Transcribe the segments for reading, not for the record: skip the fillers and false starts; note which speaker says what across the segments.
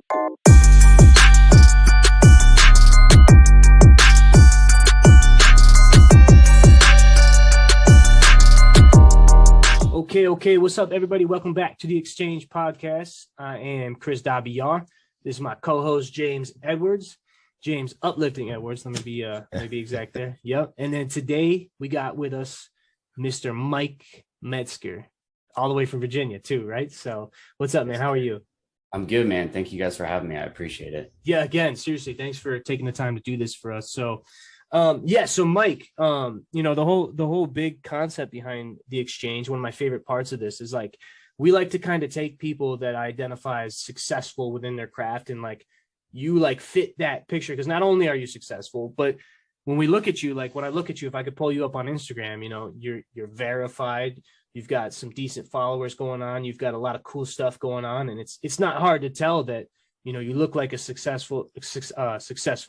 Speaker 1: Okay. What's up, everybody? Welcome back to the Exchange Podcast. I am Chris Dabiar. This is my co-host, James Edwards. James Uplifting Edwards. Let me be exact there. Yep. And then today we got with us Mr. Myke Metzger, all the way from Virginia too, right? So what's up, man? How are you?
Speaker 2: I'm good, man. Thank you guys for having me. I appreciate it.
Speaker 1: Yeah, again, seriously, thanks for taking the time to do this for us. So so Myke, the whole big concept behind the exchange, one of my favorite parts of this is like we like to kind of take people that identify as successful within their craft and like you like fit that picture, because not only are you successful, but when we look at you, like when I look at you, if I could pull you up on Instagram, you're verified, you've got some decent followers going on, you've got a lot of cool stuff going on, and it's not hard to tell that you look like a successful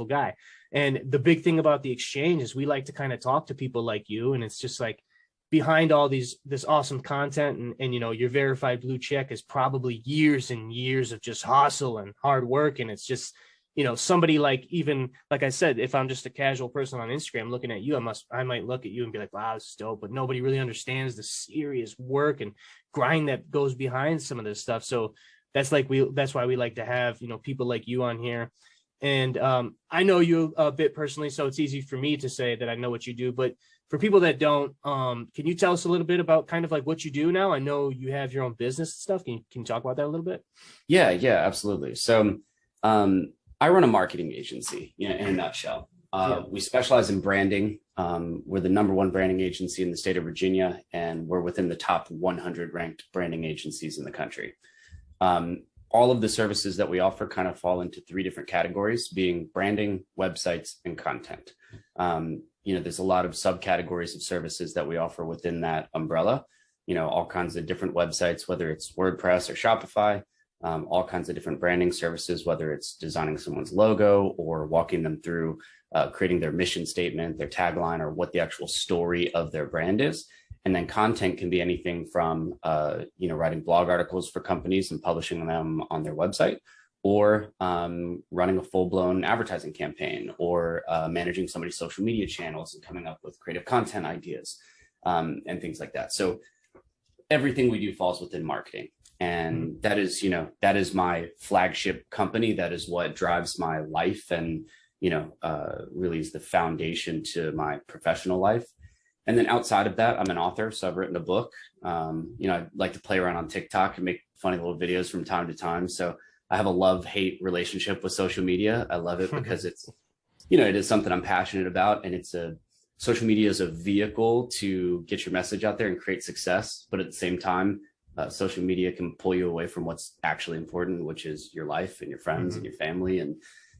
Speaker 1: guy. And the big thing about the exchange is we like to kind of talk to people like you, and it's just like behind all this awesome content and your verified blue check is probably years and years of just hustle and hard work. And it's just somebody like I said, if I'm just a casual person on Instagram looking at you, I might look at you and be like, wow, this is dope, but nobody really understands the serious work and grind that goes behind some of this stuff. So that's why we like to have people like you on here. And I know you a bit personally, so it's easy for me to say that I know what you do. But for people that don't, can you tell us a little bit about kind of like what you do now? I know you have your own business and stuff. Can you talk about that a little bit?
Speaker 2: Yeah, absolutely. So I run a marketing agency, in a nutshell. We specialize in branding. We're the #1 branding agency in the state of Virginia, and we're within the top 100 ranked branding agencies in the country. All of the services that we offer kind of fall into 3 different categories, being branding, websites, and content. There's a lot of subcategories of services that we offer within that umbrella, all kinds of different websites, whether it's WordPress or Shopify, all kinds of different branding services, whether it's designing someone's logo or walking them through creating their mission statement, their tagline, or what the actual story of their brand is. And then content can be anything from, writing blog articles for companies and publishing them on their website, or running a full-blown advertising campaign, or managing somebody's social media channels and coming up with creative content ideas and things like that. So everything we do falls within marketing. And that is my flagship company. That is what drives my life and, really is the foundation to my professional life. And then outside of that, I'm an author, so I've written a book. I like to play around on TikTok and make funny little videos from time to time. So I have a love-hate relationship with social media. I love it because it's, it is something I'm passionate about, and social media is a vehicle to get your message out there and create success. But at the same time, social media can pull you away from what's actually important, which is your life and your friends and your family and,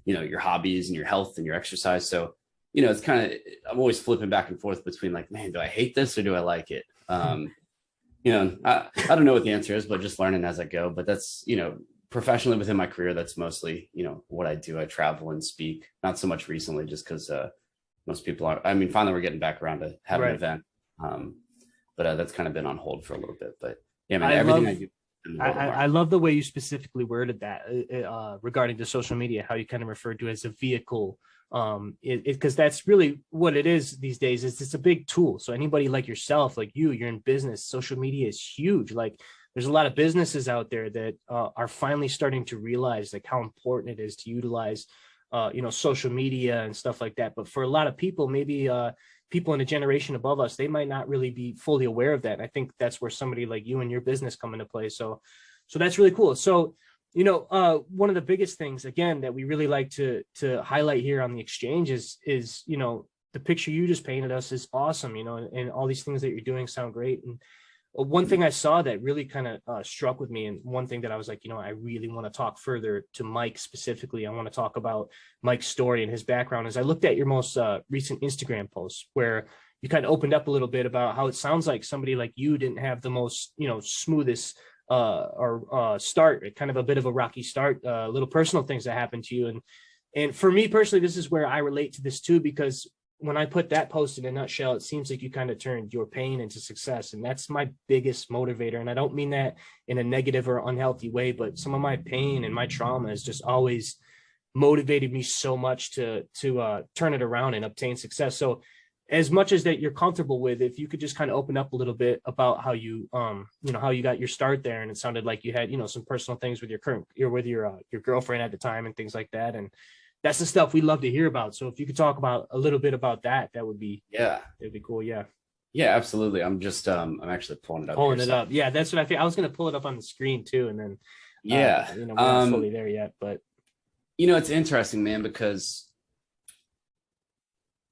Speaker 2: your hobbies and your health and your exercise. So it's kind of, I'm always flipping back and forth between like, man, do I hate this or do I like it? I don't know what the answer is, but just learning as I go. But that's, professionally within my career, that's mostly, what I do. I travel and speak, not so much recently, just because most people are, finally we're getting back around to have an event. But that's kind of been on hold for a little bit. But yeah, man, everything I do.
Speaker 1: I love the way you specifically worded that regarding the social media, how you kind of referred to it as a vehicle. Because that's really what it is these days. Is it's a big tool. So anybody like yourself, like you're in business, social media is huge. Like there's a lot of businesses out there that are finally starting to realize like how important it is to utilize social media and stuff like that. But for a lot of people, maybe people in a generation above us, they might not really be fully aware of that. And I think that's where somebody like you and your business come into play. So that's really cool. So one of the biggest things, again, that we really like to highlight here on the exchange is the picture you just painted us is awesome, and all these things that you're doing sound great. And one thing I saw that really kind of struck with me, and one thing that I was like, I really want to talk further to Myke specifically. I want to talk about Myke's story and his background. As I looked at your most recent Instagram post, where you kind of opened up a little bit about how it sounds like somebody like you didn't have the most, smoothest start, kind of a bit of a rocky start, little personal things that happened to you. And for me personally, this is where I relate to this too, because when I put that post in a nutshell, it seems like you kind of turned your pain into success. And that's my biggest motivator. And I don't mean that in a negative or unhealthy way, but some of my pain and my trauma has just always motivated me so much to turn it around and obtain success. So as much as that you're comfortable with, if you could just kind of open up a little bit about how you, how you got your start there. And it sounded like you had, some personal things with your girlfriend at the time and things like that. And that's the stuff we love to hear about. So if you could talk about a little bit about that, it'd be cool. Yeah.
Speaker 2: Yeah, absolutely. I'm just, I'm actually pulling it up.
Speaker 1: Yeah. That's what I think. I was going to pull it up on the screen too. And then, we're not fully there yet, but
Speaker 2: it's interesting, man, because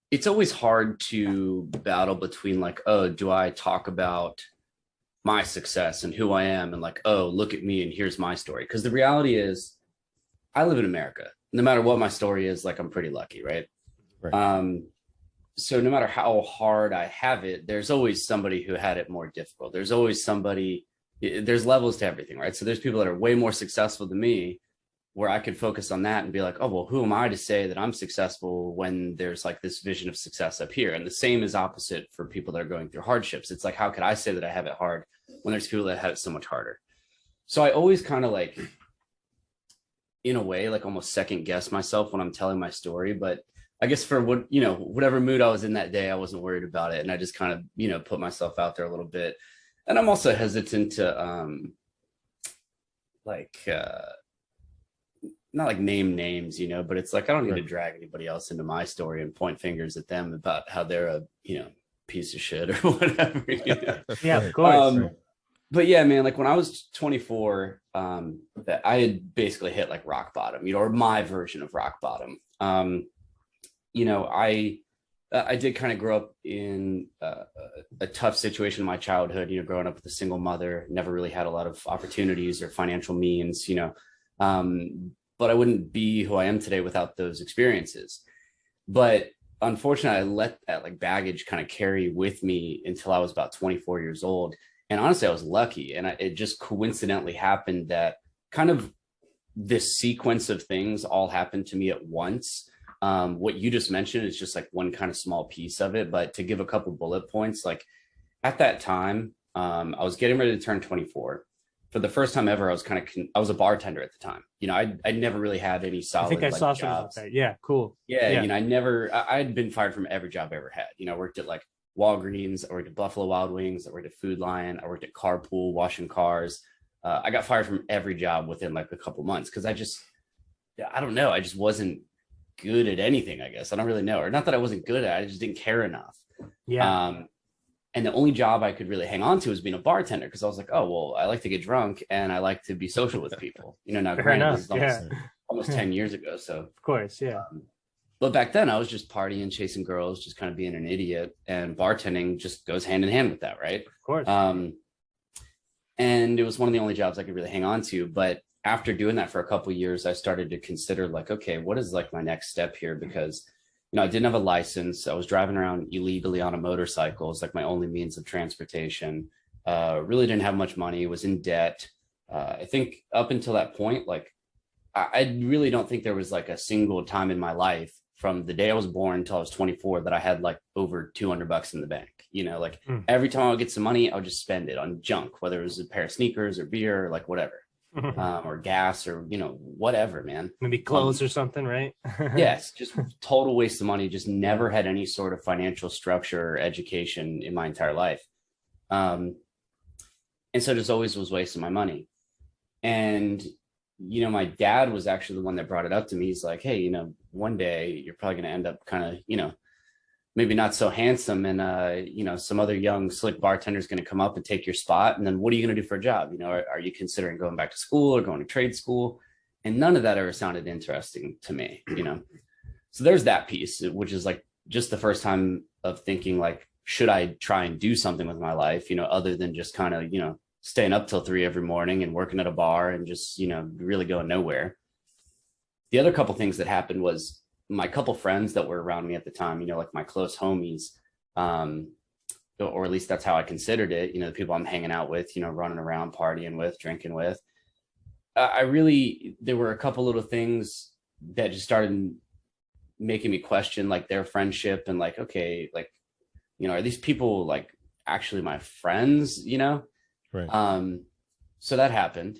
Speaker 2: it's always hard to battle between like, oh, do I talk about my success and who I am and like, oh, look at me and here's my story. Because the reality is I live in America. No matter what my story is, like I'm pretty lucky, right? So no matter how hard I have it, there's always somebody who had it more difficult. There's always there's levels to everything, right? So there's people that are way more successful than me where I could focus on that and be like, oh, well, who am I to say that I'm successful when there's like this vision of success up here? And the same is opposite for people that are going through hardships. It's like, how could I say that I have it hard when there's people that have it so much harder? So I always kind of like, in a way, like almost second guess myself when I'm telling my story. But I guess for whatever mood I was in that day, I wasn't worried about it. And I just kind of, put myself out there a little bit. And I'm also hesitant to not like name names, but it's like, I don't need to drag anybody else into my story and point fingers at them about how they're a, piece of shit or whatever.
Speaker 1: Yeah, of course.
Speaker 2: But yeah, man, like when I was 24, that I had basically hit like rock bottom, or my version of rock bottom. I did kind of grow up in a tough situation in my childhood, growing up with a single mother, never really had a lot of opportunities or financial means, but I wouldn't be who I am today without those experiences. But unfortunately, I let that like baggage kind of carry with me until I was about 24 years old. And honestly, I was lucky. And it just coincidentally happened that kind of this sequence of things all happened to me at once. What you just mentioned is just like one kind of small piece of it. But to give a couple bullet points, like at that time, I was getting ready to turn 24. For the first time ever, I was a bartender at the time. I never really had any solid.
Speaker 1: I think I saw jobs. Something. Yeah, cool.
Speaker 2: Yeah, I had been fired from every job I ever had. I worked at like Walgreens, I worked at Buffalo Wild Wings, I worked at Food Lion, I worked at Carpool, washing cars. I got fired from every job within like a couple months because I don't know, I just wasn't good at anything, I guess. I don't really know, or not that I wasn't good at it, I just didn't care enough.
Speaker 1: Yeah.
Speaker 2: And the only job I could really hang on to was being a bartender because I was like, oh, well, I like to get drunk and I like to be social with people. Now, granted, this is almost 10 years ago. So,
Speaker 1: of course, yeah.
Speaker 2: But back then I was just partying, chasing girls, just kind of being an idiot, and bartending just goes hand in hand with that, right?
Speaker 1: Of course.
Speaker 2: And it was one of the only jobs I could really hang on to. But after doing that for a couple of years, I started to consider like, okay, what is like my next step here? Because I didn't have a license. I was driving around illegally on a motorcycle. It's like my only means of transportation. Really didn't have much money, was in debt. I think up until that point, like I really don't think there was like a single time in my life from the day I was born until I was 24 that I had like over $200 in the bank. Every time I would get some money, I would just spend it on junk, whether it was a pair of sneakers or beer or like whatever. Or gas or whatever, man,
Speaker 1: maybe clothes or something, right?
Speaker 2: Yes, just total waste of money. Just never had any sort of financial structure or education in my entire life, and so just always was wasting my money. And my dad was actually the one that brought it up to me. He's like, hey, one day you're probably going to end up kind of maybe not so handsome, and some other young slick bartender is going to come up and take your spot, and then what are you going to do for a job? Are you considering going back to school or going to trade school? And none of that ever sounded interesting to me. So there's that piece, which is like just the first time of thinking like, should I try and do something with my life, other than just kind of staying up till 3 every morning and working at a bar and just really going nowhere. The other couple things that happened was my couple friends that were around me at the time, like my close homies, or at least that's how I considered it, the people I'm hanging out with, running around, partying with, drinking with. There were a couple little things that just started making me question like their friendship and like, okay, like, are these people like actually my friends,
Speaker 3: Right.
Speaker 2: So that happened.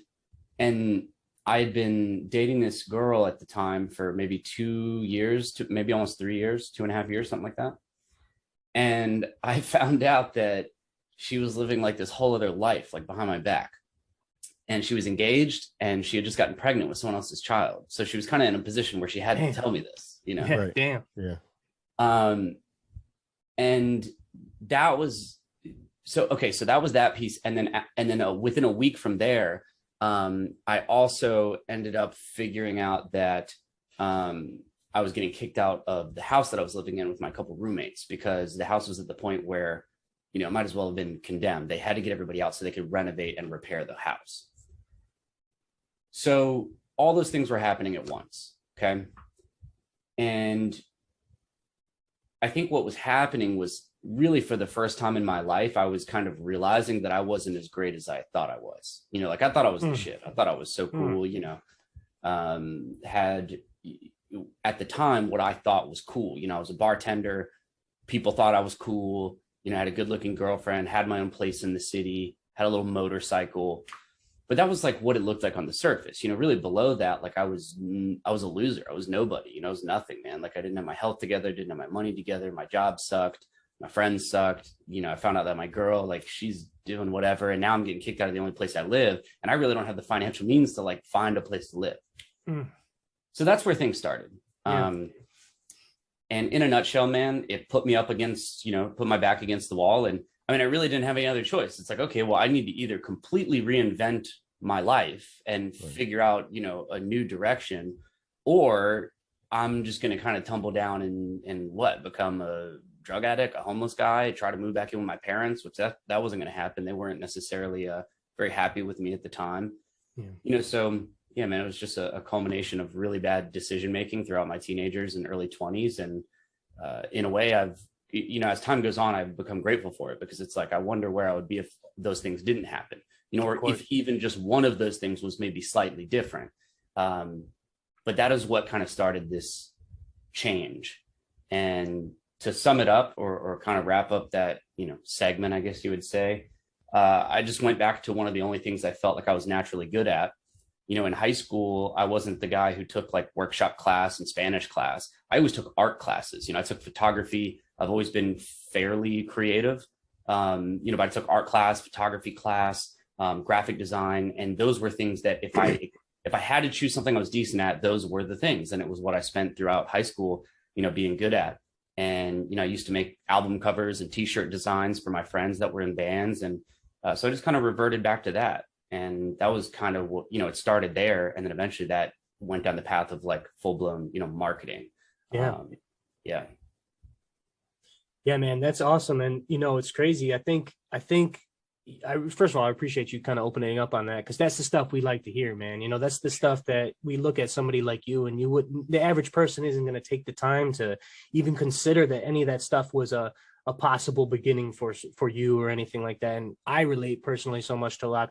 Speaker 2: And I had been dating this girl at the time for maybe 2 years, to maybe almost 3 years, 2.5 years, something like that. And I found out that she was living like this whole other life, like behind my back. And she was engaged and she had just gotten pregnant with someone else's child. So she was kind of in a position where she had to tell me this,
Speaker 1: Yeah,
Speaker 3: Right.
Speaker 1: damn.
Speaker 3: Yeah.
Speaker 2: And that was so that was that piece. And then within a week from there, I also ended up figuring out that I was getting kicked out of the house that I was living in with my couple roommates, because the house was at the point where, it might as well have been condemned. They had to get everybody out so they could renovate and repair the house. So all those things were happening at once. Okay. And I think what was happening was really, for the first time in my life, I was kind of realizing that I wasn't as great as I thought I was. Like I thought I was the shit. I thought I was so cool, had at the time what I thought was cool. I was a bartender. People thought I was cool. I had a good looking girlfriend, had my own place in the city, had a little motorcycle. But that was like what it looked like on the surface. Really below that, like I was a loser. I was nobody. I was nothing, man. Like I didn't have my health together, didn't have my money together. My job sucked. My friends sucked. I found out that my girl, like she's doing whatever. And now I'm getting kicked out of the only place I live. And I really don't have the financial means to like find a place to live. So that's where things started.
Speaker 1: Yeah.
Speaker 2: And in a nutshell, man, it put me up against, put my back against the wall. And I mean, I really didn't have any other choice. It's like, okay, well, I need to either completely reinvent my life and figure out, a new direction, or I'm just going to kind of tumble down and become a drug addict, a homeless guy, try to move back in with my parents, which that wasn't going to happen. They weren't necessarily very happy with me at the time.
Speaker 1: Yeah.
Speaker 2: So yeah, man, it was just a culmination of really bad decision making throughout my teenagers and early 20s. And in a way, I've, as time goes on, I've become grateful for it, because it's like, I wonder where I would be if those things didn't happen, or if even just one of those things was maybe slightly different. But that is what kind of started this change. And to sum it up, or kind of wrap up that, segment, I guess you would say, I just went back to one of the only things I felt like I was naturally good at. In high school, I wasn't the guy who took like workshop class and Spanish class. I always took art classes. I took photography. I've always been fairly creative. But I took art class, photography class, graphic design. And those were things that if I had to choose something I was decent at, those were the things. And it was what I spent throughout high school, being good at. And, I used to make album covers and t-shirt designs for my friends that were in bands. And so I just kind of reverted back to that. And that was kind of what, it started there. And then eventually that went down the path of like full blown, marketing.
Speaker 1: Yeah.
Speaker 2: Yeah,
Speaker 1: man, that's awesome. And, it's crazy. I think, first of all, I appreciate you kind of opening up on that, because that's the stuff we like to hear, man. That's the stuff that we look at somebody like you, and the average person isn't going to take the time to even consider that any of that stuff was a possible beginning for you or anything like that. And I relate personally so much to a lot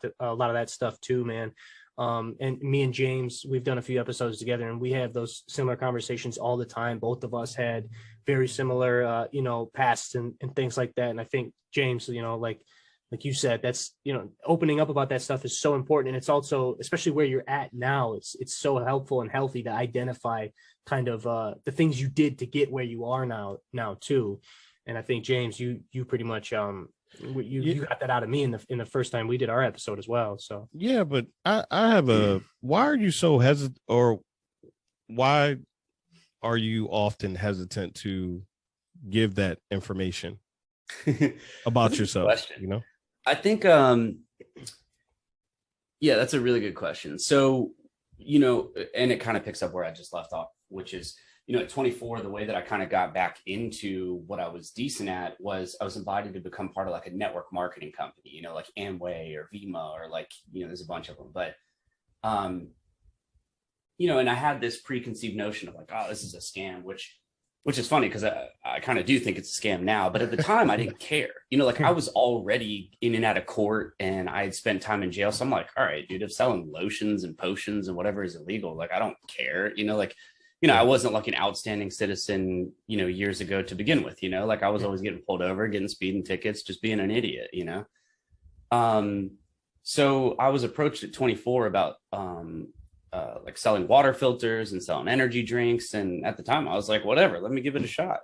Speaker 1: of that stuff too, man. And me and James, we've done a few episodes together, and we have those similar conversations all the time. Both of us had very similar, pasts and things like that. And I think James, like you said, that's, opening up about that stuff is so important. And it's also, especially where you're at now, it's so helpful and healthy to identify kind of the things you did to get where you are now too. And I think, James, you pretty much you got that out of me in the first time we did our episode as well. So
Speaker 3: yeah, but I have why are you so hesitant, or why are you often hesitant to give that information about yourself?
Speaker 2: Question. I think yeah, that's a really good question. So, and it kind of picks up where I just left off, which is, at 24, the way that I kind of got back into what I was decent at was I was invited to become part of like a network marketing company, like Amway or Vima, or like, there's a bunch of them. But, and I had this preconceived notion of like, oh, this is a scam, which is funny because I kind of do think it's a scam now. But at the time, I didn't care. Like I was already in and out of court, and I had spent time in jail. So I'm like, all right, dude, if selling lotions and potions and whatever is illegal, like I don't care, like. you know, I wasn't like an outstanding citizen, you know, years ago to begin with, you know, like I was always getting pulled over, getting speeding tickets, just being an idiot, you know. So I was approached at 24 about like selling water filters and selling energy drinks. And at the time I was like, whatever, let me give it a shot.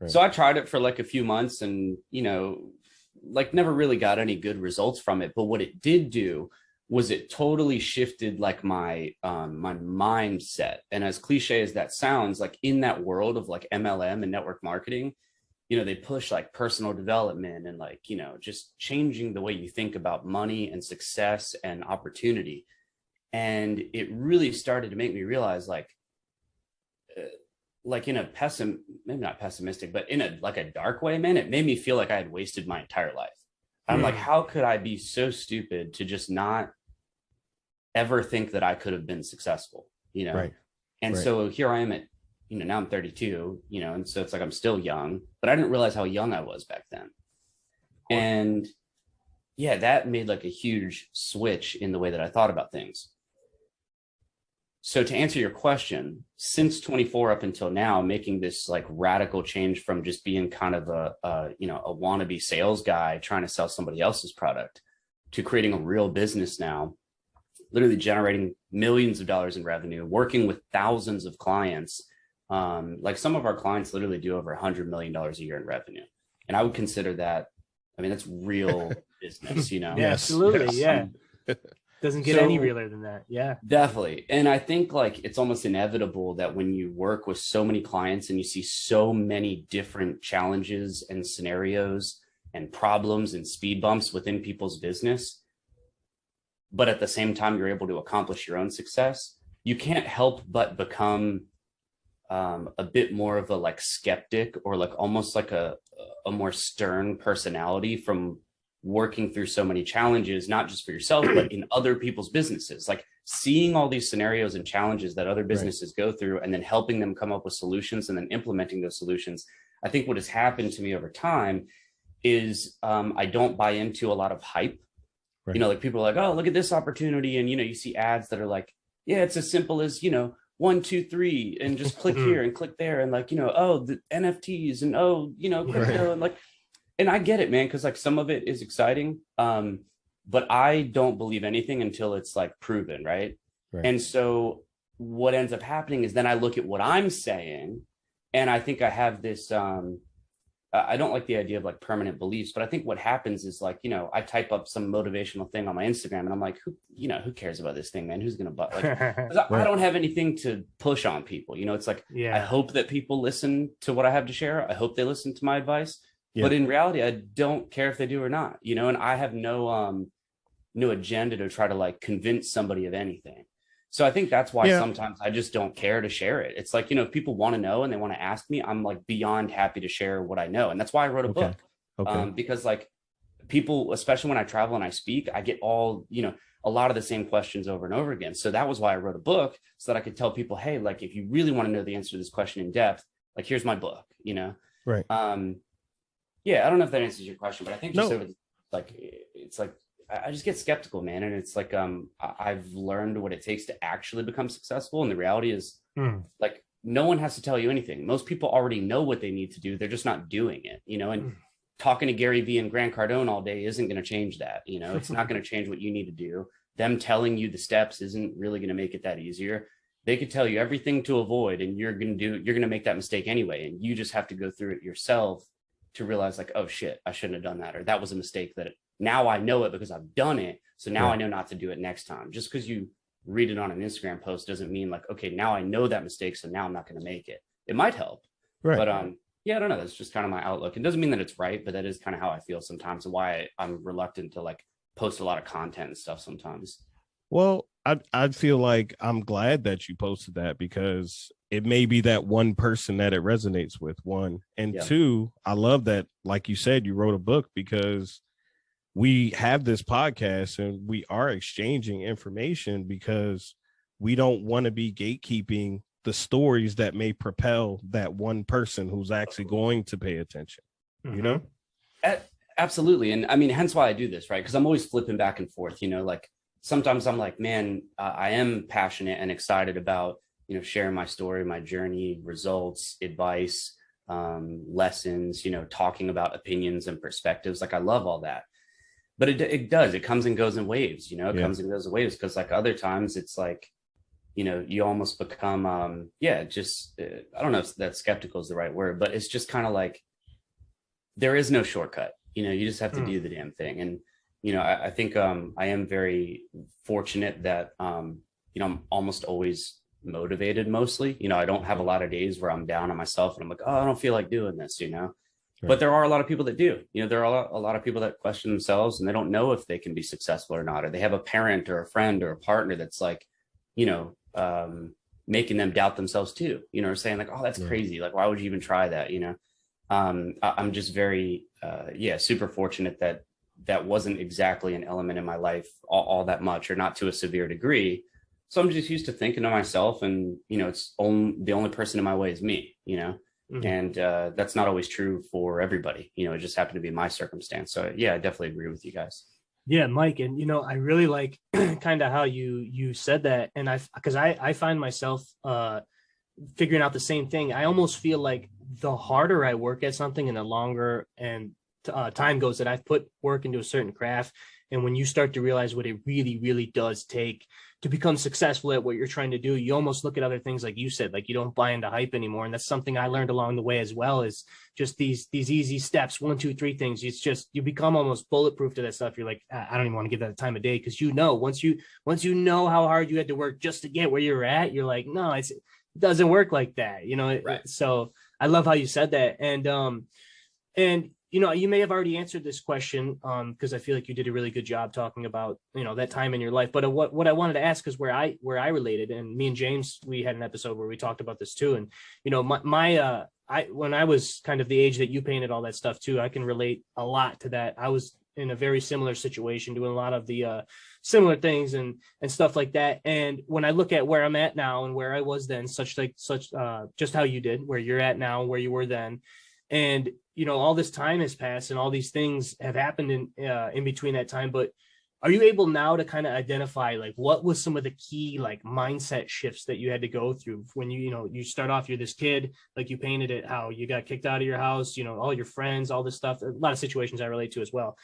Speaker 2: Right. So I tried it for like a few months and, you know, like never really got any good results from it. But what it did do was it totally shifted like my my mindset. And as cliche as that sounds, like in that world of like MLM and network marketing, you know, they push like personal development and like, you know, just changing the way you think about money and success and opportunity. And it really started to make me realize like in a maybe not pessimistic, but in a like a dark way, man, it made me feel like I had wasted my entire life. I'm like, how could I be so stupid to just not ever think that I could have been successful, you know? Right. And so here I am at, you know, now I'm 32, you know, and so it's like I'm still young, but I didn't realize how young I was back then. And yeah, that made like a huge switch in the way that I thought about things. So to answer your question, since 24 up until now, making this like radical change from just being kind of a you know, a wannabe sales guy trying to sell somebody else's product to creating a real business now, literally generating millions of dollars in revenue, working with thousands of clients. Like some of our clients literally do over $100 million a year in revenue. And I would consider that, I mean, that's real business, you know?
Speaker 1: Yeah, absolutely. Yes. Yeah. Doesn't get any realer than that. Yeah,
Speaker 2: definitely. And I think like it's almost inevitable that when you work with so many clients and you see so many different challenges and scenarios and problems and speed bumps within people's business, but at the same time, you're able to accomplish your own success, you can't help but become a bit more of a like skeptic or like almost like a more stern personality from working through so many challenges, not just for yourself, but in other people's businesses, like seeing all these scenarios and challenges that other businesses go through and then helping them come up with solutions and then implementing those solutions. I think what has happened to me over time is I don't buy into a lot of hype. You know, like people are like, oh, look at this opportunity. And, you know, you see ads that are like, yeah, it's as simple as, you know, 1, 2, 3, and just click here and click there. And like, you know, oh, the NFTs and, oh, you know, crypto and like, and I get it, man, because like some of it is exciting, but I don't believe anything until it's like proven, right? And so what ends up happening is then I look at what I'm saying, and I think I have this, I don't like the idea of like permanent beliefs, but I think what happens is like, you know, I type up some motivational thing on my Instagram and I'm like, who cares about this thing, man? Who's going to buy? Like, I don't have anything to push on people. You know, it's like, I hope that people listen to what I have to share. I hope they listen to my advice. But in reality, I don't care if they do or not, you know, and I have no agenda to try to like convince somebody of anything. So I think that's why sometimes I just don't care to share it. It's like, you know, if people want to know and they want to ask me, I'm like beyond happy to share what I know. And that's why I wrote a book. Because like people, especially when I travel and I speak, I get all, you know, a lot of the same questions over and over again. So that was why I wrote a book, so that I could tell people, hey, like, if you really want to know the answer to this question in depth, like, here's my book, you know? Yeah, I don't know if that answers your question, but I think just like, it's like, I just get skeptical, man. And it's like, I've learned what it takes to actually become successful. And the reality is like, no one has to tell you anything. Most people already know what they need to do. They're just not doing it, you know, and talking to Gary Vee and Grant Cardone all day isn't going to change that. You know, it's not going to change what you need to do. Them telling you the steps isn't really going to make it that easier. They could tell you everything to avoid, and you're going to make that mistake anyway. And you just have to go through it yourself to realize like, oh shit, I shouldn't have done that. Or that was a mistake that now I know it because I've done it. So now I know not to do it next time. Just because you read it on an Instagram post doesn't mean like, okay, now I know that mistake, so now I'm not going to make it. It might help. But yeah, I don't know. That's just kind of my outlook. It doesn't mean that it's right, but that is kind of how I feel sometimes, and why I'm reluctant to like post a lot of content and stuff sometimes.
Speaker 3: Well, I feel like I'm glad that you posted that, because it may be that one person that it resonates with, one. And two, I love that, like you said, you wrote a book, because we have this podcast and we are exchanging information because we don't want to be gatekeeping the stories that may propel that one person who's actually going to pay attention, you know?
Speaker 2: Absolutely. And I mean, hence why I do this, right? Because I'm always flipping back and forth, you know, like sometimes I'm like, man, I am passionate and excited about sharing my story, my journey, results, advice, lessons, talking about opinions and perspectives. Like I love all that, but it comes and goes in waves, it comes and goes in waves. Cause like other times it's like, you almost become, just, I don't know if that skeptical is the right word, but it's just kind of like, there is no shortcut, you just have to do the damn thing. And, I think, I am very fortunate that, I'm almost always motivated mostly. I don't have a lot of days where I'm down on myself and I'm like, oh, I don't feel like doing this, Right. But there are a lot of people that do. There are a lot of people that question themselves and they don't know if they can be successful or not, or they have a parent or a friend or a partner that's like, making them doubt themselves too, or saying like, oh, that's crazy. Like, why would you even try that? I'm just very, super fortunate that that wasn't exactly an element in my life all that much, or not to a severe degree. So I'm just used to thinking to myself and, the only person in my way is me, and that's not always true for everybody. It just happened to be my circumstance. So yeah, I definitely agree with you guys.
Speaker 1: Yeah, Myke, and I really like kind of how you said that, and because I find myself figuring out the same thing. I almost feel like the harder I work at something and the longer and time goes that I've put work into a certain craft, and when you start to realize what it really, really does take to become successful at what you're trying to do, you almost look at other things like you said, like you don't buy into hype anymore. And that's something I learned along the way as well, is just these easy steps, 1, 2, 3 things. It's just, you become almost bulletproof to that stuff. You're like, I don't even want to give that a time of day, because once you know how hard you had to work just to get where you're at, you're like, no, it doesn't work like that,
Speaker 2: Right.
Speaker 1: So I love how you said that. And you may have already answered this question, because I feel like you did a really good job talking about, that time in your life. But what I wanted to ask is where I related, and me and James, we had an episode where we talked about this too. And, when I was kind of the age that you painted all that stuff too, I can relate a lot to that. I was in a very similar situation, doing a lot of the similar things and stuff like that. And when I look at where I'm at now and where I was then, just how you did, where you're at now, where you were then, and all this time has passed and all these things have happened in between that time. But are you able now to kind of identify like what was some of the key like mindset shifts that you had to go through when you start off, you're this kid, like you painted it, how you got kicked out of your house, all your friends, all this stuff, a lot of situations I relate to as well,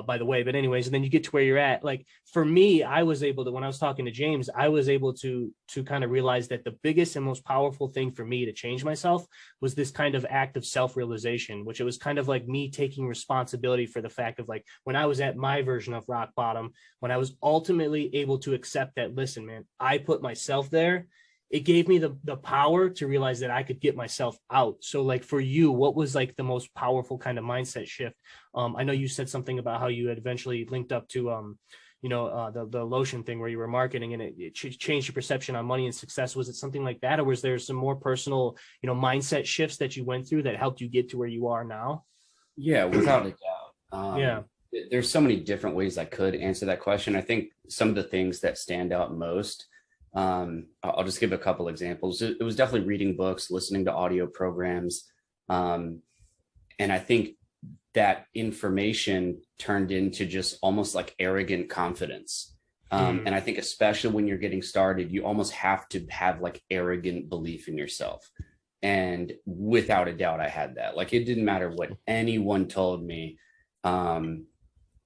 Speaker 1: by the way. But anyways, and then you get to where you're at. Like for me, I was able to, when I was talking to James, I was able to kind of realize that the biggest and most powerful thing for me to change myself was this kind of act of self-realization, which it was kind of like me taking responsibility for the fact of like, when I was at my version of rock bottom, when I was ultimately able to accept that, listen, man, I put myself there. It gave me the power to realize that I could get myself out. So like for you, what was like the most powerful kind of mindset shift? I know you said something about how you had eventually linked up to, the lotion thing where you were marketing, and it changed your perception on money and success. Was it something like that? Or was there some more personal, mindset shifts that you went through that helped you get to where you are now?
Speaker 2: Yeah, without a doubt.
Speaker 1: Yeah.
Speaker 2: There's so many different ways I could answer that question. I think some of the things that stand out most, I'll just give a couple examples. It was definitely reading books, listening to audio programs. And I think that information turned into just almost like arrogant confidence. And I think especially when you're getting started, you almost have to have like arrogant belief in yourself. And without a doubt, I had that. Like, it didn't matter what anyone told me.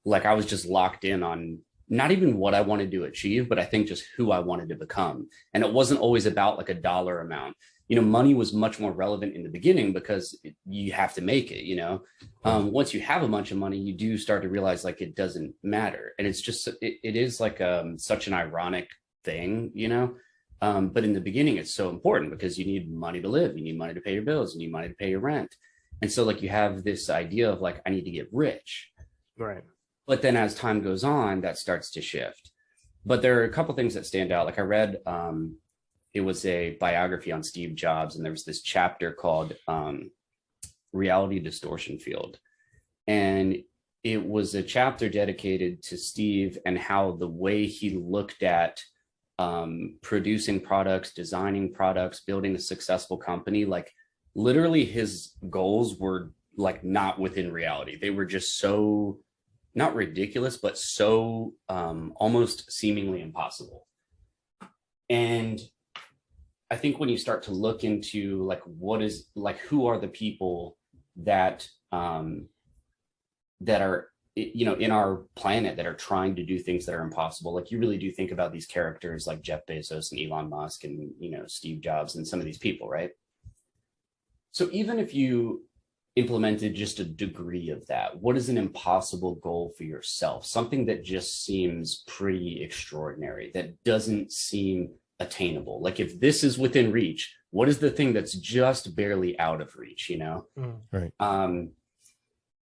Speaker 2: Like, I was just locked in on not even what I wanted to achieve, but I think just who I wanted to become. And it wasn't always about like a dollar amount. Money was much more relevant in the beginning because you have to make it, once you have a bunch of money, you do start to realize like it doesn't matter. And it's just, it is like such an ironic thing, but in the beginning, it's so important because you need money to live. You need money to pay your bills. You need money to pay your rent. And so like you have this idea of like, I need to get rich.
Speaker 1: Right.
Speaker 2: But then as time goes on, that starts to shift. But there are a couple things that stand out. Like I read, it was a biography on Steve Jobs, and there was this chapter called Reality Distortion Field. And it was a chapter dedicated to Steve and how the way he looked at producing products, designing products, building a successful company, like literally his goals were like not within reality. They were just so not ridiculous, but so almost seemingly impossible. And I think when you start to look into like what is like who are the people that that are in our planet that are trying to do things that are impossible, like you really do think about these characters like Jeff Bezos and Elon Musk and Steve Jobs and some of these people, right? So even if you implemented just a degree of that, what is an impossible goal for yourself? Something that just seems pretty extraordinary, that doesn't seem attainable. Like if this is within reach, what is the thing that's just barely out of reach,
Speaker 3: Right.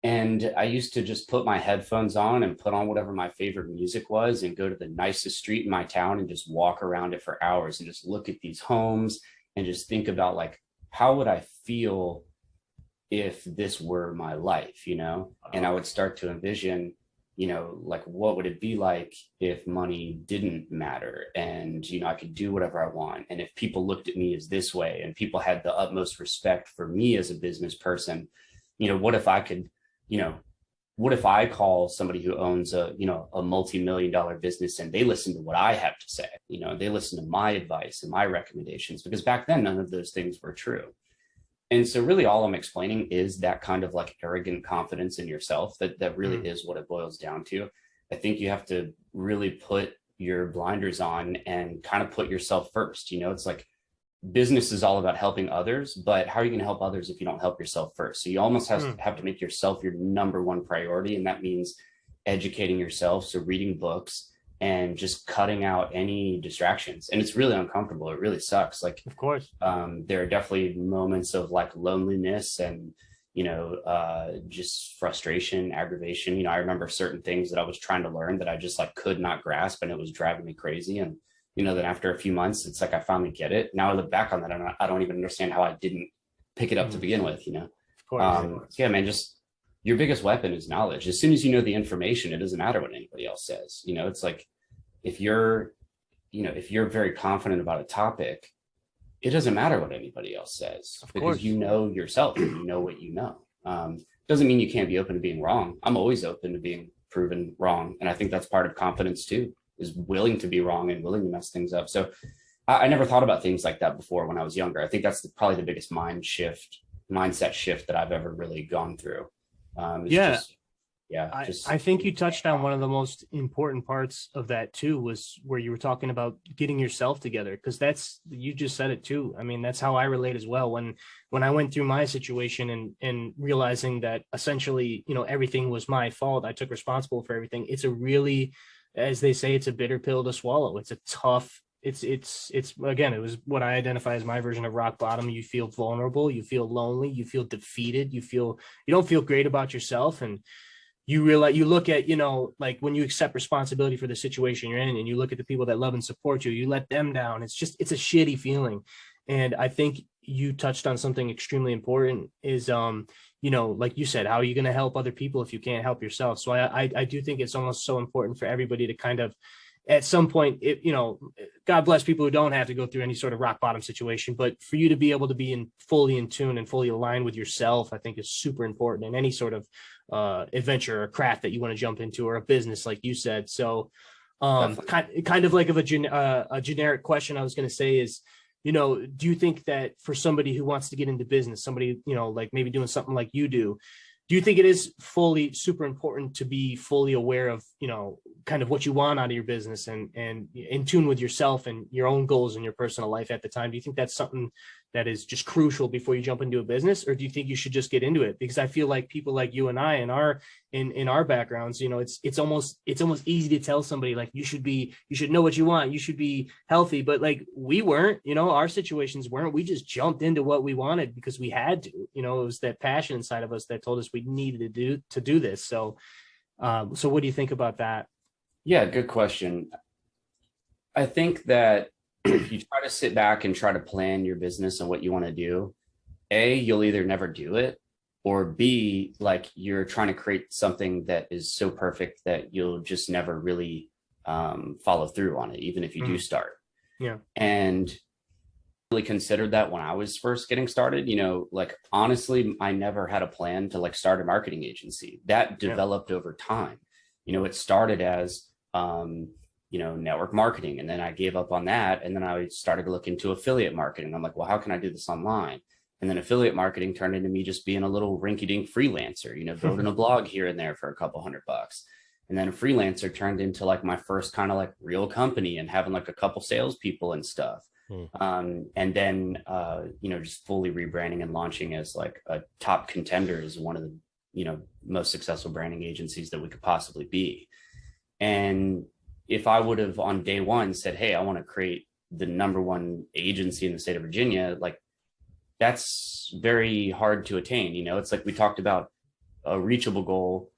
Speaker 2: And I used to just put my headphones on and put on whatever my favorite music was and go to the nicest street in my town and just walk around it for hours and just look at these homes and just think about like, how would I feel if this were my life, And I would start to envision, like what would it be like if money didn't matter and, I could do whatever I want. And if people looked at me as this way and people had the utmost respect for me as a business person, what if I could, what if I call somebody who owns a multi-million-dollar business and they listen to what I have to say, they listen to my advice and my recommendations, because back then, none of those things were true. And so really all I'm explaining is that kind of like arrogant confidence in yourself that really is what it boils down to. I think you have to really put your blinders on and kind of put yourself first. It's like business is all about helping others, but how are you going to help others if you don't help yourself first? So you almost have to make yourself your number one priority. And that means educating yourself. So reading books and just cutting out any distractions. And it's really uncomfortable. It really sucks. Like,
Speaker 1: of course,
Speaker 2: there are definitely moments of like loneliness and, just frustration, aggravation. I remember certain things that I was trying to learn that I just like could not grasp, and it was driving me crazy. And then after a few months, it's like I finally get it. Now I look back on that and I don't even understand how I didn't pick it up to begin with,
Speaker 1: Of course.
Speaker 2: Yeah, man, just your biggest weapon is knowledge. As soon as you know the information, it doesn't matter what anybody else says. It's like if you're very confident about a topic, it doesn't matter what anybody else says, because you know yourself and you know what you know. Doesn't mean you can't be open to being wrong. I'm always open to being proven wrong. And I think that's part of confidence too, is willing to be wrong and willing to mess things up. So I never thought about things like that before when I was younger. I think that's probably the biggest mindset shift that I've ever really gone through.
Speaker 1: I think you touched on one of the most important parts of that too, was where you were talking about getting yourself together, because you just said it too. I mean, that's how I relate as well. When I went through my situation and realizing that essentially, everything was my fault, I took responsible for everything. It's a really, as they say, it's a bitter pill to swallow. It's a tough, it's again, it was what I identify as my version of rock bottom. You feel vulnerable, you feel lonely, you feel defeated, you don't feel great about yourself. And you realize, you look at, like when you accept responsibility for the situation you're in and you look at the people that love and support you, you let them down. It's a shitty feeling. And I think you touched on something extremely important is, like you said, how are you going to help other people if you can't help yourself? So I do think it's almost so important for everybody to kind of, at some point, God bless people who don't have to go through any sort of rock bottom situation, but for you to be able to be fully in tune and fully aligned with yourself, I think is super important in any sort of adventure or craft that you want to jump into, or a business, like you said. So kind of like a generic question I was going to say is, do you think that for somebody who wants to get into business, somebody, like maybe doing something like you do you think it is fully super important to be fully aware of, kind of what you want out of your business and in tune with yourself and your own goals in your personal life at the time? Do you think that's something that is just crucial before you jump into a business, or do you think you should just get into it? Because I feel like people like you and I in our backgrounds, it's almost easy to tell somebody like you should know what you want, you should be healthy, but like we weren't, our situations weren't. We just jumped into what we wanted because we had to. It was that passion inside of us that told us we needed to do this. So what do you think about that?
Speaker 2: Yeah, good question. I think that if you try to sit back and try to plan your business and what you want to do, A, you'll either never do it, or B, like you're trying to create something that is so perfect that you'll just never really follow through on it, even if you do start.
Speaker 1: Yeah.
Speaker 2: And really considered that when I was first getting started, like honestly, I never had a plan to like start a marketing agency. That developed over time. It started as network marketing. And then I gave up on that. And then I started to look into affiliate marketing. I'm like, well, how can I do this online? And then affiliate marketing turned into me just being a little rinky-dink freelancer, building a blog here and there for a couple $100. And then a freelancer turned into like my first kind of like real company and having like a couple salespeople and stuff. And then, just fully rebranding and launching as like a top contender as one of the, most successful branding agencies that we could possibly be. And if I would have on day one said, hey, I want to create the number one agency in the state of Virginia, like that's very hard to attain. It's like we talked about a reachable goal,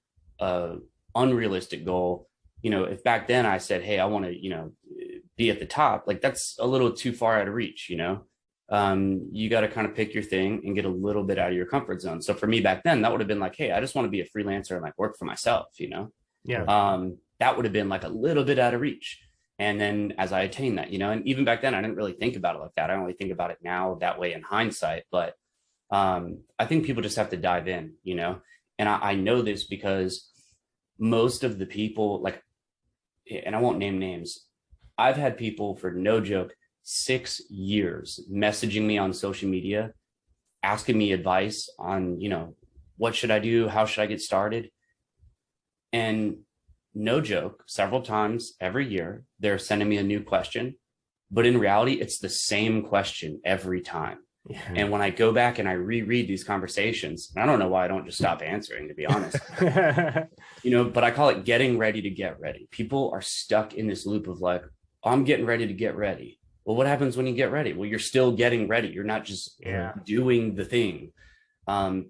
Speaker 2: unrealistic goal. If back then I said, hey, I want to, be at the top, like that's a little too far out of reach. You got to kind of pick your thing and get a little bit out of your comfort zone. So for me back then, that would have been like, hey, I just want to be a freelancer and like work for myself, that would have been like a little bit out of reach. And then as I attained that, and even back then, I didn't really think about it like that. I only think about it now that way in hindsight. But I think people just have to dive in, and I know this because most of the people, like, and I won't name names, I've had people, for no joke, 6 years messaging me on social media, asking me advice on, what should I do? How should I get started? And no joke, several times every year, they're sending me a new question, but in reality, it's the same question every time. Yeah. And when I go back and I reread these conversations, I don't know why I don't just stop answering, to be honest, but I call it getting ready to get ready. People are stuck in this loop of like, I'm getting ready to get ready. Well, what happens when you get ready? Well, you're still getting ready. You're not just doing the thing.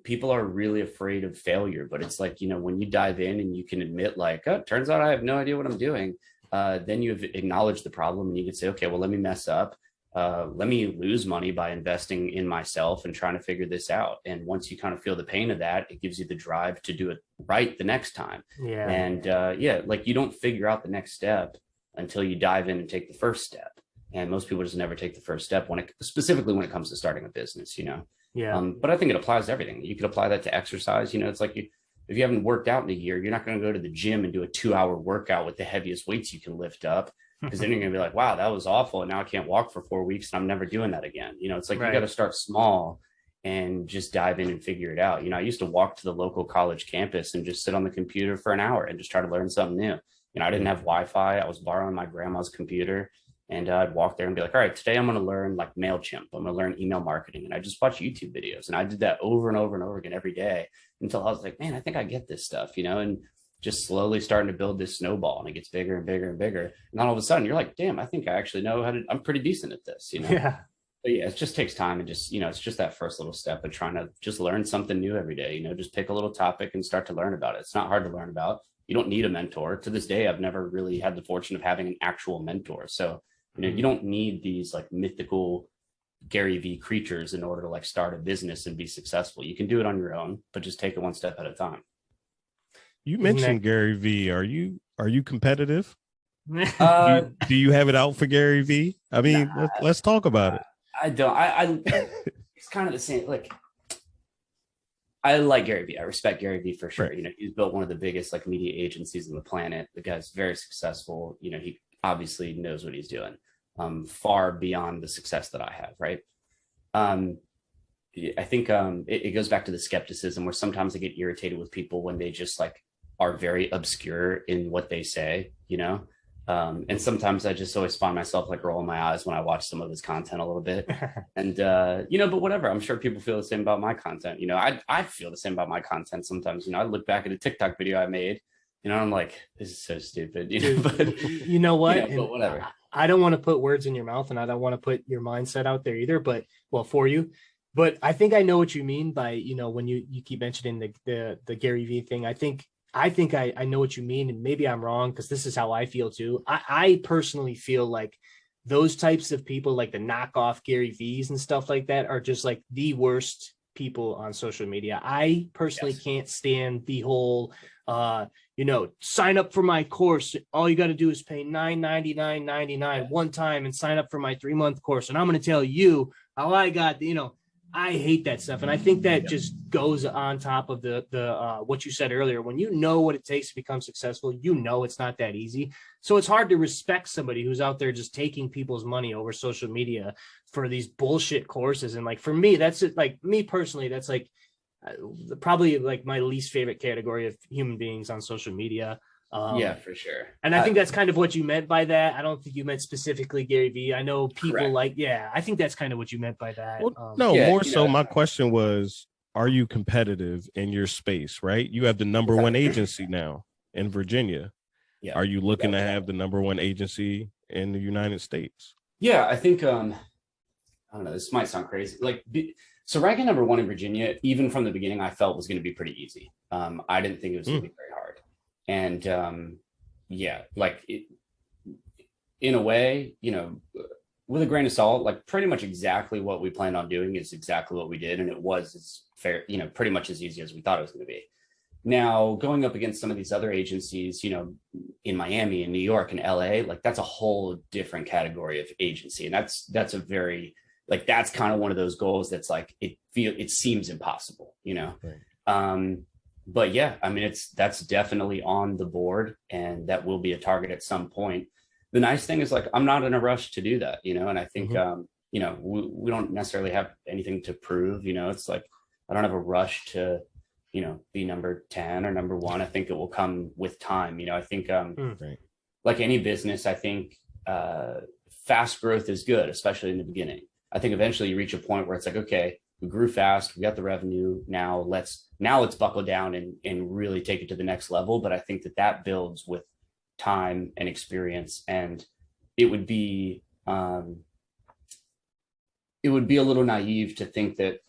Speaker 2: People are really afraid of failure, but it's like, when you dive in and you can admit like, oh, it turns out I have no idea what I'm doing. Then you've acknowledged the problem and you can say, okay, well, let me mess up. Let me lose money by investing in myself and trying to figure this out. And once you kind of feel the pain of that, it gives you the drive to do it right the next time. Yeah. And like you don't figure out the next step until you dive in and take the first step. And most people just never take the first step specifically when it comes to starting a business, Yeah. But I think it applies to everything. You could apply that to exercise. It's like if you haven't worked out in a year, you're not going to go to the gym and do a 2-hour workout with the heaviest weights you can lift up, because then you're going to be like, wow, that was awful. And now I can't walk for 4 weeks and I'm never doing that again. It's like, you got to start small and just dive in and figure it out. I used to walk to the local college campus and just sit on the computer for an hour and just try to learn something new. I didn't have Wi-Fi. I was borrowing my grandma's computer. And I'd walk there and be like, all right, today I'm going to learn like MailChimp. I'm going to learn email marketing. And I just watch YouTube videos. And I did that over and over and over again every day until I was like, man, I think I get this stuff, and just slowly starting to build this snowball. And it gets bigger and bigger and bigger. And then all of a sudden you're like, damn, I think I actually know I'm pretty decent at this,
Speaker 1: Yeah.
Speaker 2: But yeah, it just takes time. And just, it's just that first little step of trying to just learn something new every day, just pick a little topic and start to learn about it. It's not hard to learn about. You don't need a mentor. To this day, I've never really had the fortune of having an actual mentor. So you don't need these like mythical Gary V creatures in order to like start a business and be successful. You can do it on your own, but just take it one step at a time.
Speaker 3: You mentioned Gary V. Are you competitive? Do you have it out for Gary V? I mean, let's talk about it.
Speaker 2: I don't. It's kind of the same. Like, I like Gary V. I respect Gary V for sure. Right. He's built one of the biggest like media agencies on the planet. The guy's very successful. He obviously knows what he's doing, far beyond the success that I have. Right. I think it goes back to the skepticism, where sometimes I get irritated with people when they just like are very obscure in what they say, and sometimes I just always find myself like rolling my eyes when I watch some of his content a little bit. And but whatever, I'm sure people feel the same about my content. I feel the same about my content sometimes. I look back at a TikTok video I made, I'm like, this is so stupid.
Speaker 1: But you know what?
Speaker 2: But whatever.
Speaker 1: I don't want to put words in your mouth, and I don't want to put your mindset out there either, for you. But I think I know what you mean by, when you keep mentioning the Gary V thing. I think I know what you mean, and maybe I'm wrong, because this is how I feel too. I personally feel like those types of people, like the knockoff Gary V's and stuff like that, are just like the worst people on social media. I personally can't stand the whole, sign up for my course. All you got to do is pay $9.99.99 one time and sign up for my 3-month course. And I'm going to tell you how I got, I hate that stuff. And I think that just goes on top of the what you said earlier. When you know what it takes to become successful, you know it's not that easy. So it's hard to respect somebody who's out there just taking people's money over social media for these bullshit courses. And like, for me, that's it. Like, me personally, that's like probably like my least favorite category of human beings on social media.
Speaker 2: Yeah, for sure.
Speaker 1: And I think that's kind of what you meant by that. I don't think you meant specifically Gary Vee. I know people
Speaker 2: Correct.
Speaker 1: like, I think that's kind of what you meant by that.
Speaker 3: Well, no,
Speaker 2: Yeah,
Speaker 3: more
Speaker 2: you
Speaker 3: so
Speaker 2: know.
Speaker 3: my question was, are you competitive in your space, right? You have the number one agency now in Virginia.
Speaker 2: Yeah.
Speaker 3: Are you looking to have the number one agency in the United States?
Speaker 2: Yeah, I think I don't know, this might sound crazy. Like, so ranking number one in Virginia, even from the beginning, I felt was going to be pretty easy. I didn't think it was going to be very hard. And in a way, you know, with a grain of salt, like pretty much exactly what we planned on doing is exactly what we did. And it was as fair, you know, pretty much as easy as we thought it was going to be. Now, going up against some of these other agencies, you know, in Miami and New York and LA, like that's a whole different category of agency. And that's a very, like, that's kind of one of those goals that's like, it seems impossible, you know? Right. But yeah, I mean, that's definitely on the board, and that will be a target at some point. The nice thing is, like, I'm not in a rush to do that, you know, and I think, you know, we don't necessarily have anything to prove, you know, it's like, I don't have a rush to, you know, be number 10 or number 1. I think it will come with time. You know, I think, like any business, I think, fast growth is good, especially in the beginning. I think eventually you reach a point where it's like, okay, we grew fast, we got the revenue. Now let's buckle down and really take it to the next level. But I think that builds with time and experience, and it would be a little naive to think that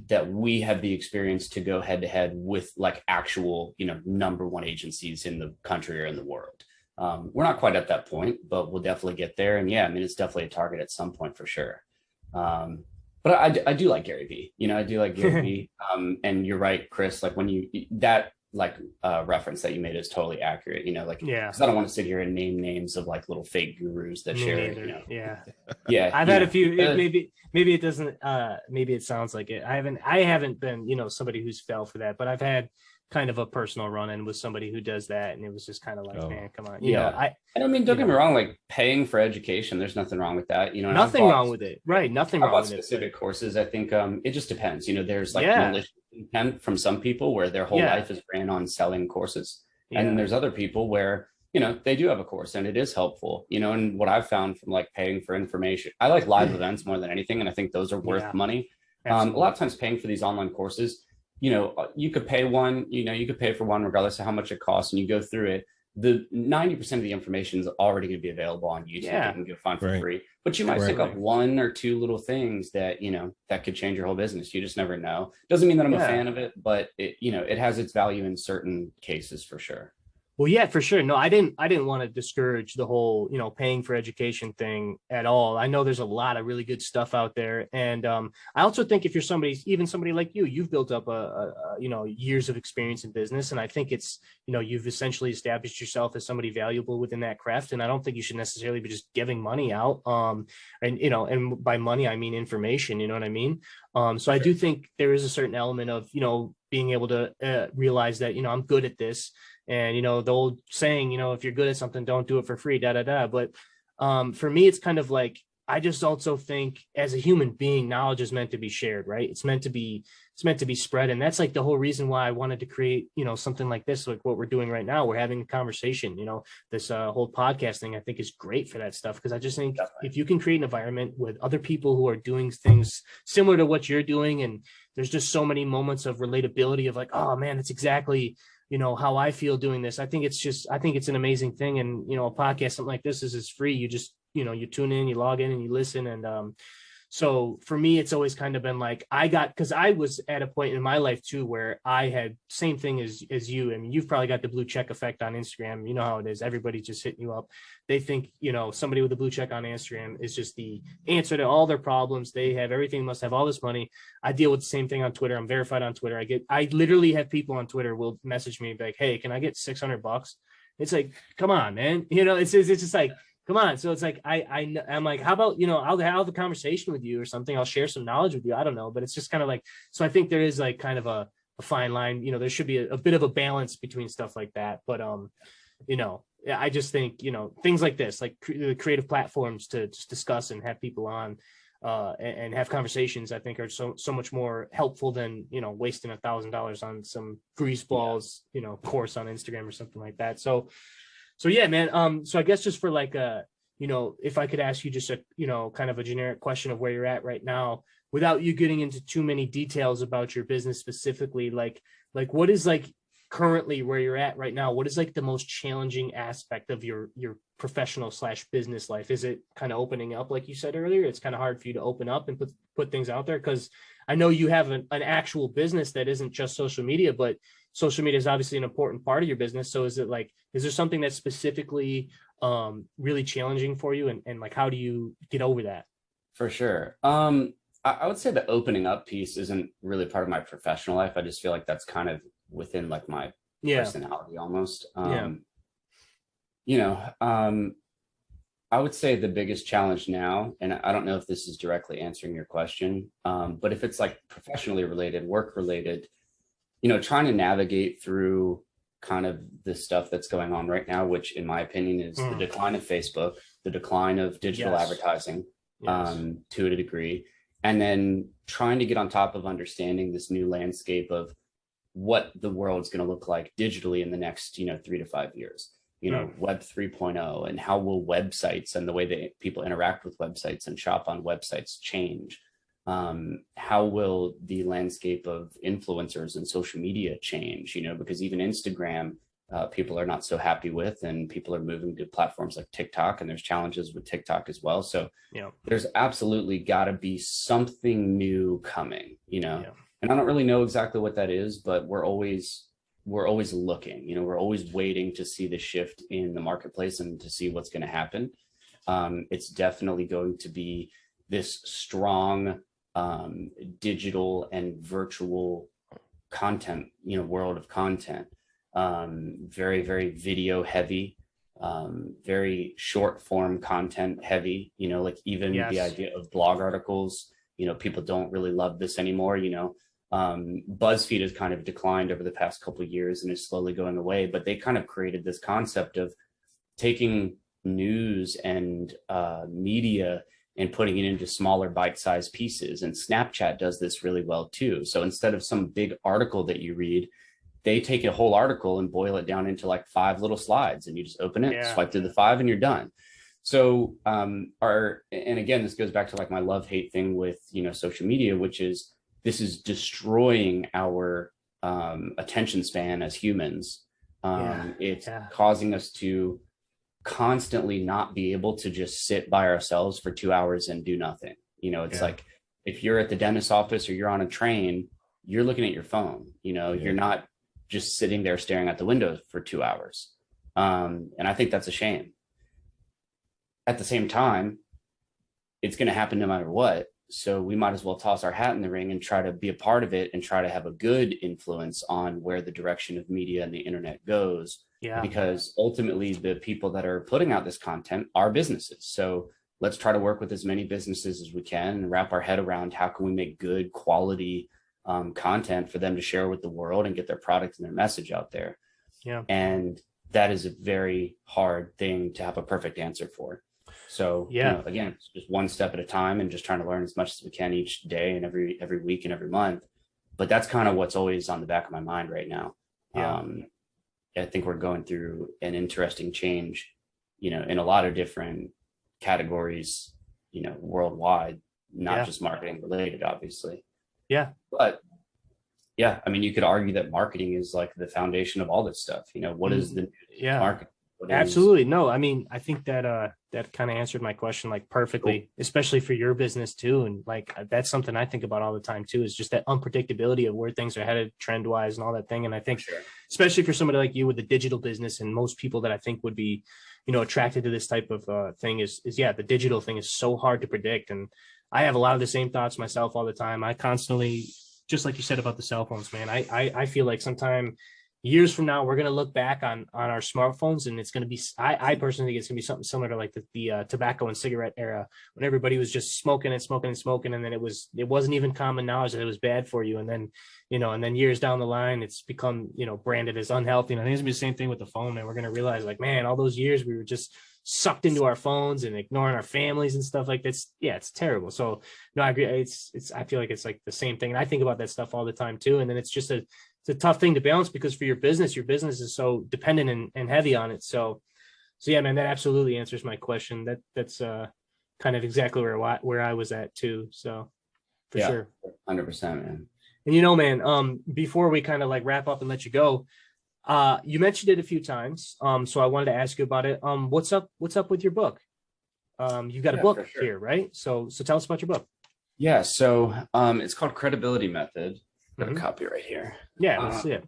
Speaker 2: that we have the experience to go head to head with like actual, you know, number one agencies in the country or in the world. We're not quite at that point, but we'll definitely get there. And yeah, I mean, it's definitely a target at some point for sure. But I do like Gary Vee, you know, I do like Gary Vee. And you're right, Chris, like when that reference that you made is totally accurate, you know, like, because I don't want to sit here and name names of like little fake gurus that share it, you know? Yeah.
Speaker 1: I've had a few, maybe it doesn't, maybe it sounds like it. I haven't been, you know, somebody who's fell for that, but I've had kind of a personal run-in with somebody who does that, and it was just kind of like, man, come on. You know,
Speaker 2: and I mean, don't get me wrong, like paying for education, there's nothing wrong with that, you know.
Speaker 1: Nothing wrong with it, right? Nothing wrong with
Speaker 2: specific courses. I think it just depends, you know. There's like malicious intent from some people where their whole life is ran on selling courses, and then there's other people where, you know, they do have a course and it is helpful, you know. And what I've found from like paying for information, I like live events more than anything, and I think those are worth money. A lot of times paying for these online courses, you know, you could pay one, you know, you could pay for one regardless of how much it costs, and you go through it. The 90% of the information is already going to be available on YouTube. You can go find for free, but you might pick up one or two little things that, you know, that could change your whole business. You just never know. Doesn't mean that I'm a fan of it, but it, you know, it has its value in certain cases for sure.
Speaker 1: Well, yeah, for sure. No, I didn't want to discourage the whole, you know, paying for education thing at all. I know there's a lot of really good stuff out there. And I also think if you're even somebody like you've built up you know, years of experience in business. And I think it's, you know, you've essentially established yourself as somebody valuable within that craft. And I don't think you should necessarily be just giving money out. And, you know, and by money, I mean information, you know what I mean? So I do think there is a certain element of, you know, being able to realize that, you know, I'm good at this. And, you know, the old saying, you know, if you're good at something, don't do it for free, But for me, it's kind of like, I just also think as a human being, knowledge is meant to be shared, right? It's meant to be spread. And that's like the whole reason why I wanted to create, you know, something like this, like what we're doing right now. We're having a conversation, you know, this whole podcast thing, I think is great for that stuff. Because I just think if you can create an environment with other people who are doing things similar to what you're doing, and there's just so many moments of relatability of like, oh man, that's exactly, you know, how I feel doing this. I think it's an amazing thing. And, you know, a podcast, something like this is free. You just, you know, you tune in, you log in and you listen. And so for me, it's always kind of been like, because I was at a point in my life too, where I had same thing as you. I mean, you've probably got the blue check effect on Instagram. You know how it is. Everybody's just hitting you up. They think, you know, somebody with a blue check on Instagram is just the answer to all their problems. They have everything, must have all this money. I deal with the same thing on Twitter. I'm verified on Twitter. I literally have people on Twitter will message me like, hey, can I get $600? It's like, come on, man. You know, it's just like, come on. So it's like, I'm like, how about, I'll have a conversation with you or something. I'll share some knowledge with you. I don't know, but it's just kind of like, so I think there is like kind of a fine line, there should be a bit of a balance between stuff like that. But, I just think, things like this, like the creative platforms to just discuss and have people on, and have conversations, I think are so much more helpful than, wasting $1,000 on some grease balls, course on Instagram or something like that. So yeah, man. So I guess just for like if I could ask you just a, kind of a generic question of where you're at right now, without you getting into too many details about your business specifically, like what is like currently where you're at right now? What is like the most challenging aspect of your professional / business life? Is it kind of opening up, like you said earlier? It's kind of hard for you to open up and put things out there, because I know you have an actual business that isn't just social media, but social media is obviously an important part of your business. So is there something that's specifically really challenging for you, and like how do you get over that?
Speaker 2: For sure. I would say the opening up piece isn't really part of my professional life. I just feel like that's kind of within like my personality almost. I would say the biggest challenge now, and I don't know if this is directly answering your question, but if it's like professionally related, work related, trying to navigate through kind of the stuff that's going on right now, which in my opinion is the decline of Facebook, the decline of digital advertising, to a degree, and then trying to get on top of understanding this new landscape of what the world's going to look like digitally in the next, 3 to 5 years, Web 3.0, and how will websites and the way that people interact with websites and shop on websites change? How will the landscape of influencers and social media change? Because even Instagram, people are not so happy with, and people are moving to platforms like TikTok, and there's challenges with TikTok as well. So there's absolutely got to be something new coming, and I don't really know exactly what that is, but we're always looking, we're always waiting to see the shift in the marketplace and to see what's going to happen. It's definitely going to be this strong digital and virtual content, world of content, very, very video heavy, very short form content heavy, like even the idea of blog articles, people don't really love this anymore. BuzzFeed has kind of declined over the past couple of years and is slowly going away, but they kind of created this concept of taking news and media and putting it into smaller bite-sized pieces. And Snapchat does this really well too. So instead of some big article that you read, they take a whole article and boil it down into like 5 little slides, and you just open it, swipe through the 5, and you're done. So and again, this goes back to like my love-hate thing with, social media, which is this is destroying our attention span as humans. It's causing us to constantly not be able to just sit by ourselves for 2 hours and do nothing. It's like if you're at the dentist's office or you're on a train, you're looking at your phone, you're not just sitting there staring at the window for 2 hours. And I think that's a shame. At the same time, it's going to happen no matter what. So we might as well toss our hat in the ring and try to be a part of it and try to have a good influence on where the direction of media and the internet goes. Because ultimately the people that are putting out this content are businesses. So let's try to work with as many businesses as we can and wrap our head around how can we make good quality content for them to share with the world and get their product and their message out there. And that is a very hard thing to have a perfect answer for. So again, it's just one step at a time and just trying to learn as much as we can each day and every week and every month. But that's kind of what's always on the back of my mind right now. I think we're going through an interesting change, in a lot of different categories, worldwide, not just marketing related, obviously. But I mean, you could argue that marketing is like the foundation of all this stuff. What is the marketing?
Speaker 1: Absolutely. No, I mean, I think that that kind of answered my question like perfectly, especially for your business too. And like, that's something I think about all the time too, is just that unpredictability of where things are headed trend wise and all that thing. And I think especially for somebody like you with a digital business, and most people that I think would be, attracted to this type of thing is the digital thing is so hard to predict. And I have a lot of the same thoughts myself all the time. I constantly, just like you said about the cell phones, man, I feel like sometimes years from now, we're going to look back on our smartphones, and it's going to be, I personally think it's going to be something similar to like the tobacco and cigarette era, when everybody was just smoking and smoking and smoking, and then it wasn't even common knowledge that it was bad for you, and then and then years down the line, it's become branded as unhealthy. And I think it's gonna be the same thing with the phone, and we're going to realize, like, man, all those years we were just sucked into our phones and ignoring our families and stuff like this. Yeah, it's terrible. So no, I agree. I feel like it's like the same thing, and I think about that stuff all the time too. And then it's just it's a tough thing to balance, because for your business is so dependent and heavy on it. So yeah, man, that absolutely answers my question. That's kind of exactly where I was at too. So for sure.
Speaker 2: 100%, man.
Speaker 1: And man, before we kind of like wrap up and let you go, you mentioned it a few times. So I wanted to ask you about it. What's up with your book? You've got a book here, right? So tell us about your book.
Speaker 2: Yeah. So it's called Credibility Method. Got a copy right here.
Speaker 1: Yeah, let's see it.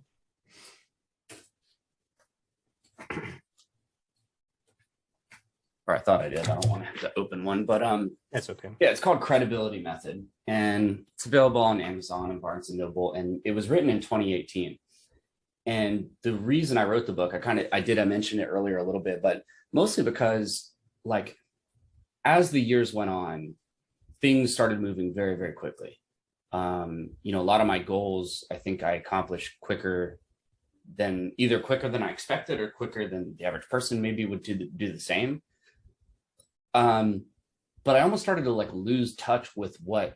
Speaker 2: Or I thought I did. I don't want to have to open one, but
Speaker 1: that's okay.
Speaker 2: Yeah, it's called Credibility Method, and it's available on Amazon and Barnes and Noble, and it was written in 2018. And the reason I wrote the book, I mentioned it earlier a little bit, but mostly because, like, as the years went on, things started moving very, very quickly. A lot of my goals, I think I accomplished quicker than I expected, or quicker than the average person maybe would do the same. But I almost started to like lose touch with what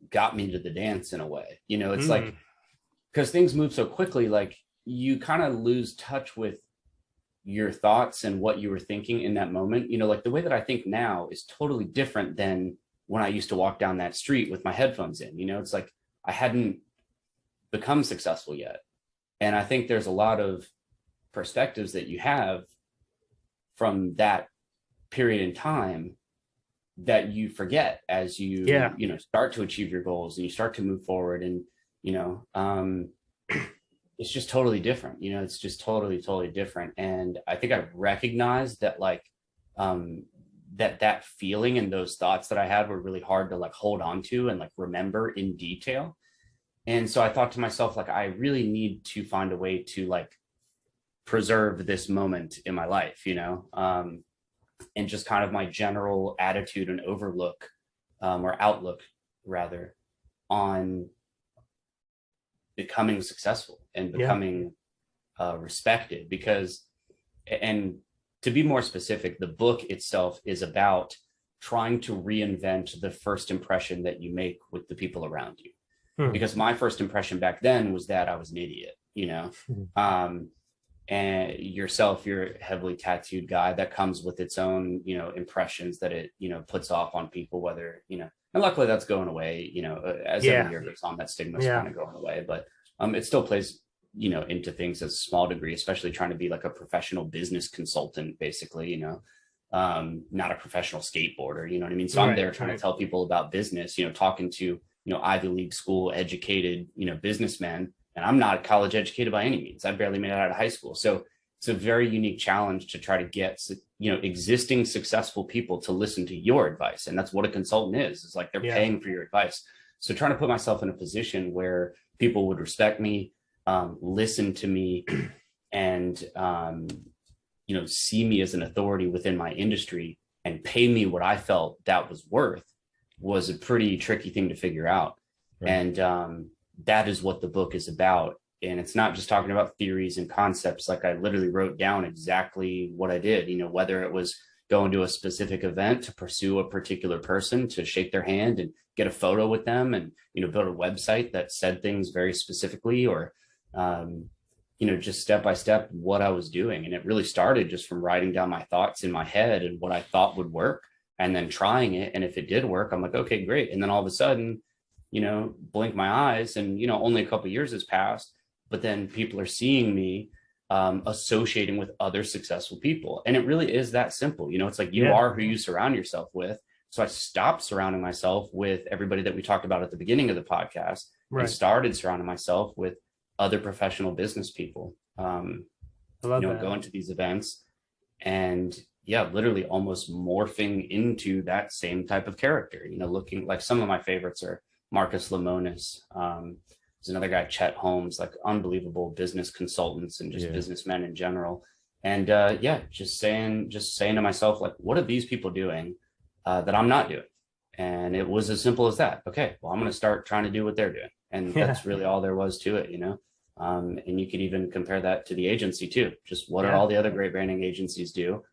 Speaker 2: got me to the dance in a way. It's like, because things move so quickly, like you kind of lose touch with your thoughts and what you were thinking in that moment. Like the way that I think now is totally different than when I used to walk down that street with my headphones in. It's like I hadn't become successful yet. And I think there's a lot of perspectives that you have from that period in time that you forget as you start to achieve your goals and you start to move forward. And it's just totally different. It's just totally different. And I think I recognized that, like, that feeling and those thoughts that I had were really hard to like hold on to and like remember in detail. And so I thought to myself, like, I really need to find a way to like preserve this moment in my life, and just kind of my general attitude and outlook rather, on becoming successful and becoming respected. Because, and to be more specific, the book itself is about trying to reinvent the first impression that you make with the people around you. Because my first impression back then was that I was an idiot, and yourself, you're a heavily tattooed guy. That comes with its own, impressions that it, puts off on people, whether, and luckily that's going away, as every year goes on, that stigma is kind of going away, but it still plays, into things as a small degree, especially trying to be like a professional business consultant, basically, not a professional skateboarder, you know what I mean? So I'm there trying to tell people about business, talking to, Ivy League school educated, businessmen. And I'm not college educated by any means. I barely made it out of high school. So it's a very unique challenge to try to get, existing successful people to listen to your advice. And that's what a consultant is. It's like they're paying for your advice. So trying to put myself in a position where people would respect me, listen to me, and, see me as an authority within my industry and pay me what I felt that was worth, was a pretty tricky thing to figure out. Right. And, that is what the book is about. And it's not just talking about theories and concepts. Like, I literally wrote down exactly what I did, whether it was going to a specific event to pursue a particular person, to shake their hand and get a photo with them, and, build a website that said things very specifically, or, just step by step what I was doing. And it really started just from writing down my thoughts in my head and what I thought would work, and then trying it. And if it did work, I'm like, okay, great. And then all of a sudden, blink my eyes and, only a couple of years has passed, but then people are seeing me associating with other successful people. And it really is that simple. It's like you are who you surround yourself with. So I stopped surrounding myself with everybody that we talked about at the beginning of the podcast, and started surrounding myself with other professional business people, going to these events and literally almost morphing into that same type of character, looking like, some of my favorites are Marcus Lemonis, There's another guy, Chet Holmes, like unbelievable business consultants and just
Speaker 3: Yeah.
Speaker 2: businessmen in general. And just saying to myself, like, what are these people doing that I'm not doing? And it was as simple as that. Okay, well, I'm going to start trying to do what they're doing. And
Speaker 1: Yeah.
Speaker 2: that's really all there was to it, you know? And you could even compare that to the agency too. Just what do
Speaker 1: Yeah.
Speaker 2: all the other great branding agencies do?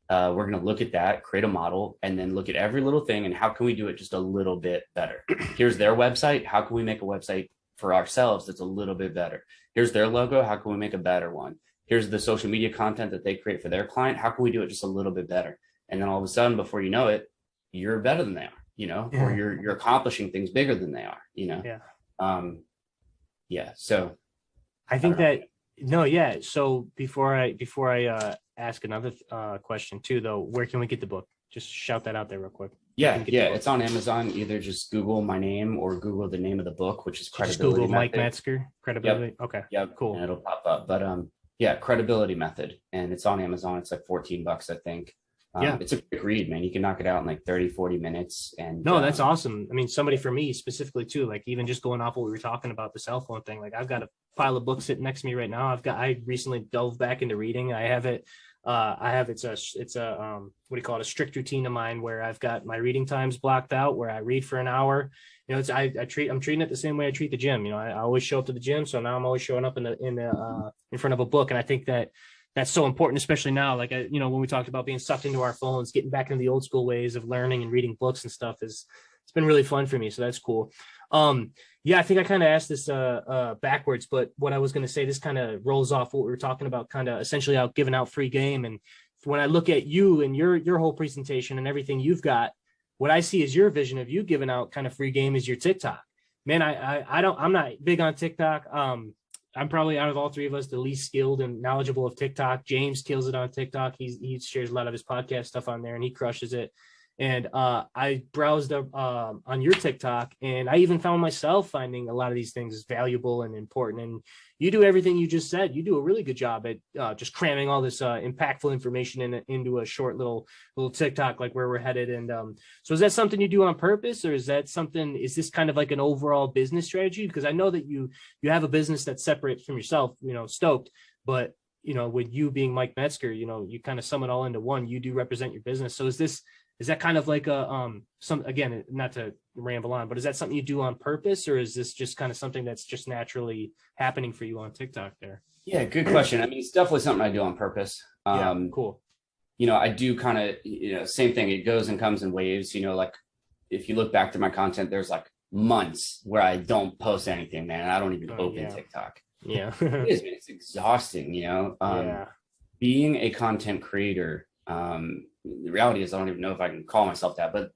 Speaker 2: We're going to look at that, create a model, and then look at every little thing and how can we do it just a little bit better? Here's their website. How can we make a website for ourselves that's a little bit better? Here's their logo. How can we make a better one? Here's the social media content that they create for their client. How can we do it just a little bit better? And then all of a sudden, before you know it, you're better than they are, you know,
Speaker 1: Yeah.
Speaker 2: or you're accomplishing things bigger than they are, you know?
Speaker 1: Yeah.
Speaker 2: So
Speaker 1: I think that, no, yeah. So before I ask another question too, though, where can we get the book? Just shout that out there real quick.
Speaker 2: Yeah, it's on Amazon. Either just Google my name or Google the name of the book, which is Credibility
Speaker 1: Google
Speaker 2: Method.
Speaker 1: Myke Metzger, Credibility.
Speaker 2: Yep.
Speaker 1: Okay.
Speaker 2: Yep.
Speaker 1: Cool.
Speaker 2: And it'll pop up. But yeah, Credibility Method, and it's on Amazon. It's like $14, I think.
Speaker 1: Yeah.
Speaker 2: It's a quick read, man. You can knock it out in like 30, 40 minutes. And
Speaker 1: no, that's awesome. I mean, somebody for me specifically too, like even just going off what we were talking about, the cell phone thing, like I've got a pile of books sitting next to me right now. I recently dove back into reading. I have it. It's a what do you call it? A strict routine of mine where I've got my reading times blocked out where I read for an hour. You know, I'm treating it the same way I treat the gym. You know, I always show up to the gym. So now I'm always showing up in front of a book. And I think that's so important, especially now, like, when we talked about being sucked into our phones, getting back into the old school ways of learning and reading books and stuff it's been really fun for me. So that's cool. Yeah, I think I kind of asked this backwards, but what I was going to say, this kind of rolls off what we were talking about, kind of essentially giving out free game. And when I look at you and your whole presentation and everything you've got, what I see is your vision of you giving out kind of free game is your TikTok. Man, I'm not big on TikTok. I'm probably out of all three of us the least skilled and knowledgeable of TikTok. James kills it on TikTok. He shares a lot of his podcast stuff on there and he crushes it. And I browsed up on your TikTok and I even found myself finding a lot of these things valuable and important. And you do everything you just said. You do a really good job at just cramming all this impactful information into a short little TikTok, like where we're headed. And so is that something you do on purpose, or is this kind of like an overall business strategy? Because I know that you have a business that's separate from yourself, Stoked, but with you being Myke Metzger, you kind of sum it all into one. You do represent your business. So is that kind of like again, not to ramble on, but is that something you do on purpose, or is this just kind of something that's just naturally happening for you on TikTok there?
Speaker 2: Yeah, good question. I mean, it's definitely something I do on purpose.
Speaker 1: Yeah, cool.
Speaker 2: I do kind of, same thing. It goes and comes in waves, like if you look back to my content, there's like months where I don't post anything, man. I don't even open TikTok.
Speaker 1: Yeah.
Speaker 2: It is, man. It's exhausting, being a content creator. The reality is I don't even know if I can call myself that, but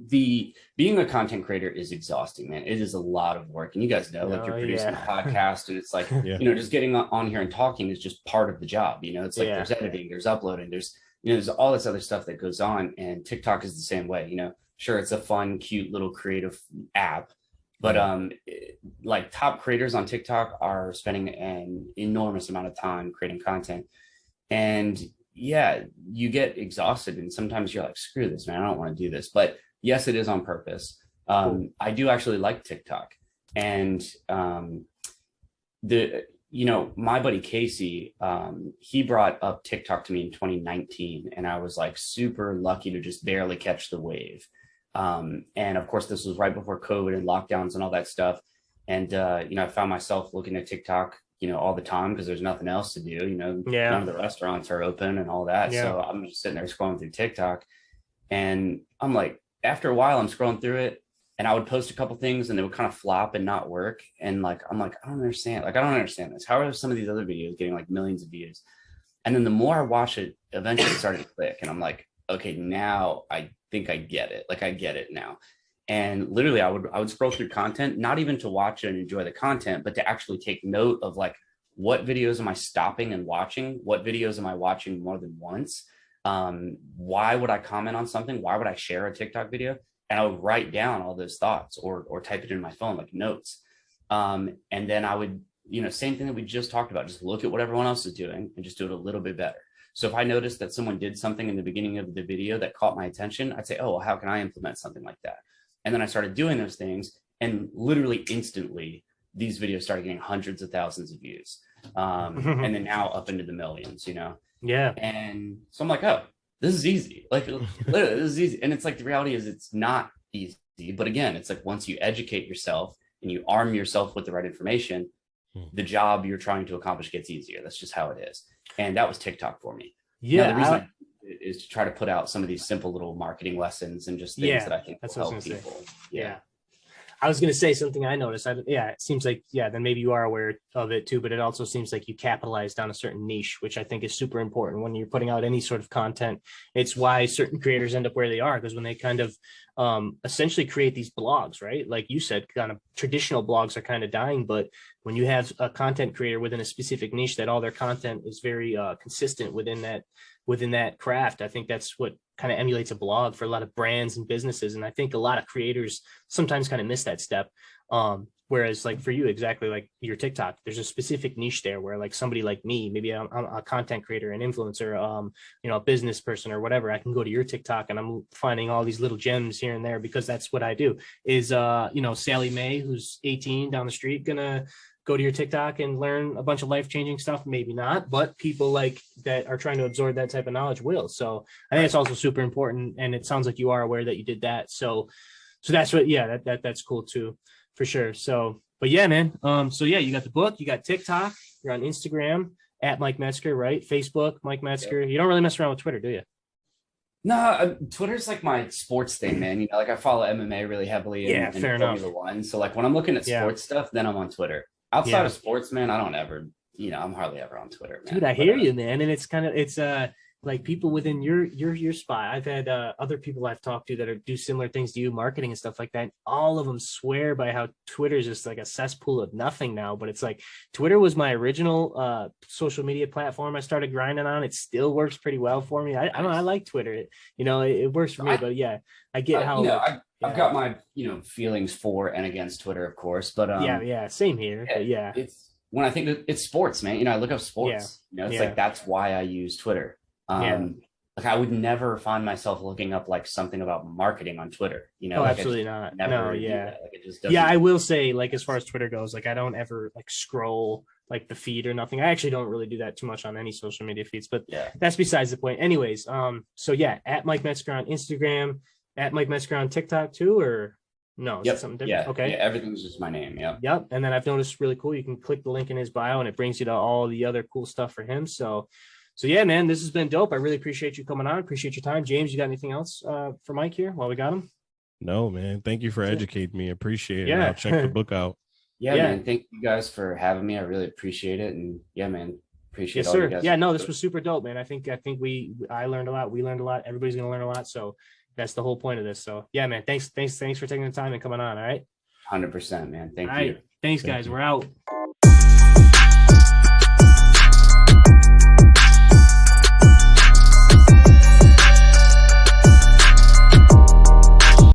Speaker 2: being a content creator is exhausting, man. It is a lot of work. And you guys know, like you're producing a podcast and it's like, just getting on here and talking is just part of the job. It's like there's editing, there's uploading, there's all this other stuff that goes on. And TikTok is the same way, sure. It's a fun, cute little creative app, but like top creators on TikTok are spending an enormous amount of time creating content. And yeah, you get exhausted and sometimes you're like, screw this, man, I don't want to do this. But yes, it is on purpose. Cool. I do actually like TikTok. And my buddy Casey, he brought up TikTok to me in 2019, and I was like super lucky to just barely catch the wave. And of course, this was right before COVID and lockdowns and all that stuff. And I found myself looking at TikTok all the time because there's nothing else to do, none of the restaurants are open and all that. Yeah. So I'm just sitting there scrolling through TikTok and I'm like, after a while I'm scrolling through it and I would post a couple things and they would kind of flop and not work. And I'm like, I don't understand this. How are some of these other videos getting like millions of views? And then the more I watch it, eventually it started to click and I'm like, okay, now I think I get it. Like I get it now. And literally I would scroll through content, not even to watch it and enjoy the content, but to actually take note of like, what videos am I stopping and watching? What videos am I watching more than once? Why would I comment on something? Why would I share a TikTok video? And I would write down all those thoughts or type it in my phone, like notes. And then I would, same thing that we just talked about, just look at what everyone else is doing and just do it a little bit better. So if I noticed that someone did something in the beginning of the video that caught my attention, I'd say, oh, well, how can I implement something like that? And then I started doing those things and literally instantly these videos started getting hundreds of thousands of views. And then now up into the millions,
Speaker 1: Yeah.
Speaker 2: And so I'm like, oh, this is easy. Like, literally, this is easy. And it's like, the reality is it's not easy. But again, it's like, once you educate yourself and you arm yourself with the right information, the job you're trying to accomplish gets easier. That's just how it is. And that was TikTok for me.
Speaker 1: Yeah.
Speaker 2: Now, the reason is to try to put out some of these simple little marketing lessons and just things that I think will help people.
Speaker 1: Yeah. I was going to say something I noticed. It seems like, then maybe you are aware of it too, but it also seems like you capitalized on a certain niche, which I think is super important when you're putting out any sort of content. It's why certain creators end up where they are, because when they kind of essentially create these blogs, right? Like you said, kind of traditional blogs are kind of dying, but when you have a content creator within a specific niche that all their content is very consistent within that craft, I think that's what kind of emulates a blog for a lot of brands and businesses. And I think a lot of creators sometimes kind of miss that step. Whereas like for you, exactly like your TikTok, there's a specific niche there where like somebody like me, maybe I'm a content creator, an influencer, a business person or whatever, I can go to your TikTok and I'm finding all these little gems here and there, because that's what I do. Is, Sally Mae, who's 18 down the street, gonna go to your TikTok and learn a bunch of life-changing stuff? Maybe not, but people like that are trying to absorb that type of knowledge will. So I think it's also super important. And it sounds like you are aware that you did that. So that's what, that's cool too, for sure. So, but yeah, man. You got the book, you got TikTok, you're on Instagram at Myke Metzger, right? Facebook, Myke Metzger. You don't really mess around with Twitter, do you?
Speaker 2: No, Twitter's like my sports thing, man. Like I follow MMA really heavily.
Speaker 1: And fair enough.
Speaker 2: Formula One. So like when I'm looking at sports stuff, then I'm on Twitter. Outside of sports, man, I don't ever, I'm hardly ever on Twitter, man.
Speaker 1: Dude, I hear you, man. And it's like people within your spot. I've had other people I've talked to that do similar things to you, marketing and stuff like that. All of them swear by how Twitter is just like a cesspool of nothing now. But it's like Twitter was my original social media platform I started grinding on. It still works pretty well for me. I don't know. I like Twitter. It works for me. But yeah, I get how.
Speaker 2: I've got my feelings for and against Twitter, of course, but
Speaker 1: same here. But
Speaker 2: it's when I think that it's sports, man. I look up sports. It's like that's why I use Twitter. Like I would never find myself looking up like something about marketing on Twitter.
Speaker 1: Absolutely not. No,
Speaker 2: Like it just
Speaker 1: I will say, like as far as Twitter goes, like I don't ever like scroll like the feed or nothing. I actually don't really do that too much on any social media feeds, but that's besides the point. Anyways, at Myke Metzger on Instagram. At Myke Metzger on TikTok too, or no? Is that something different?
Speaker 2: Yeah. Okay. Yeah, everything's just my name. Yeah.
Speaker 1: Yep. And then I've noticed really cool. You can click the link in his bio, and it brings you to all the other cool stuff for him. So yeah, man, this has been dope. I really appreciate you coming on. Appreciate your time, James. You got anything else for Myke here while we got him?
Speaker 3: No, man. Thank you for educating me. Appreciate it. Yeah. I'll check the book out.
Speaker 2: Yeah, man. Thank you guys for having me. I really appreciate it. And yeah, man. Appreciate all you guys.
Speaker 1: Yeah, no, this was super dope, man. I think I learned a lot. We learned a lot. Everybody's gonna learn a lot. So that's the whole point of this. So yeah, man, thanks for taking the time and coming on. All right.
Speaker 2: 100%, man. Thank you.
Speaker 1: All right. Thanks, guys. We're out.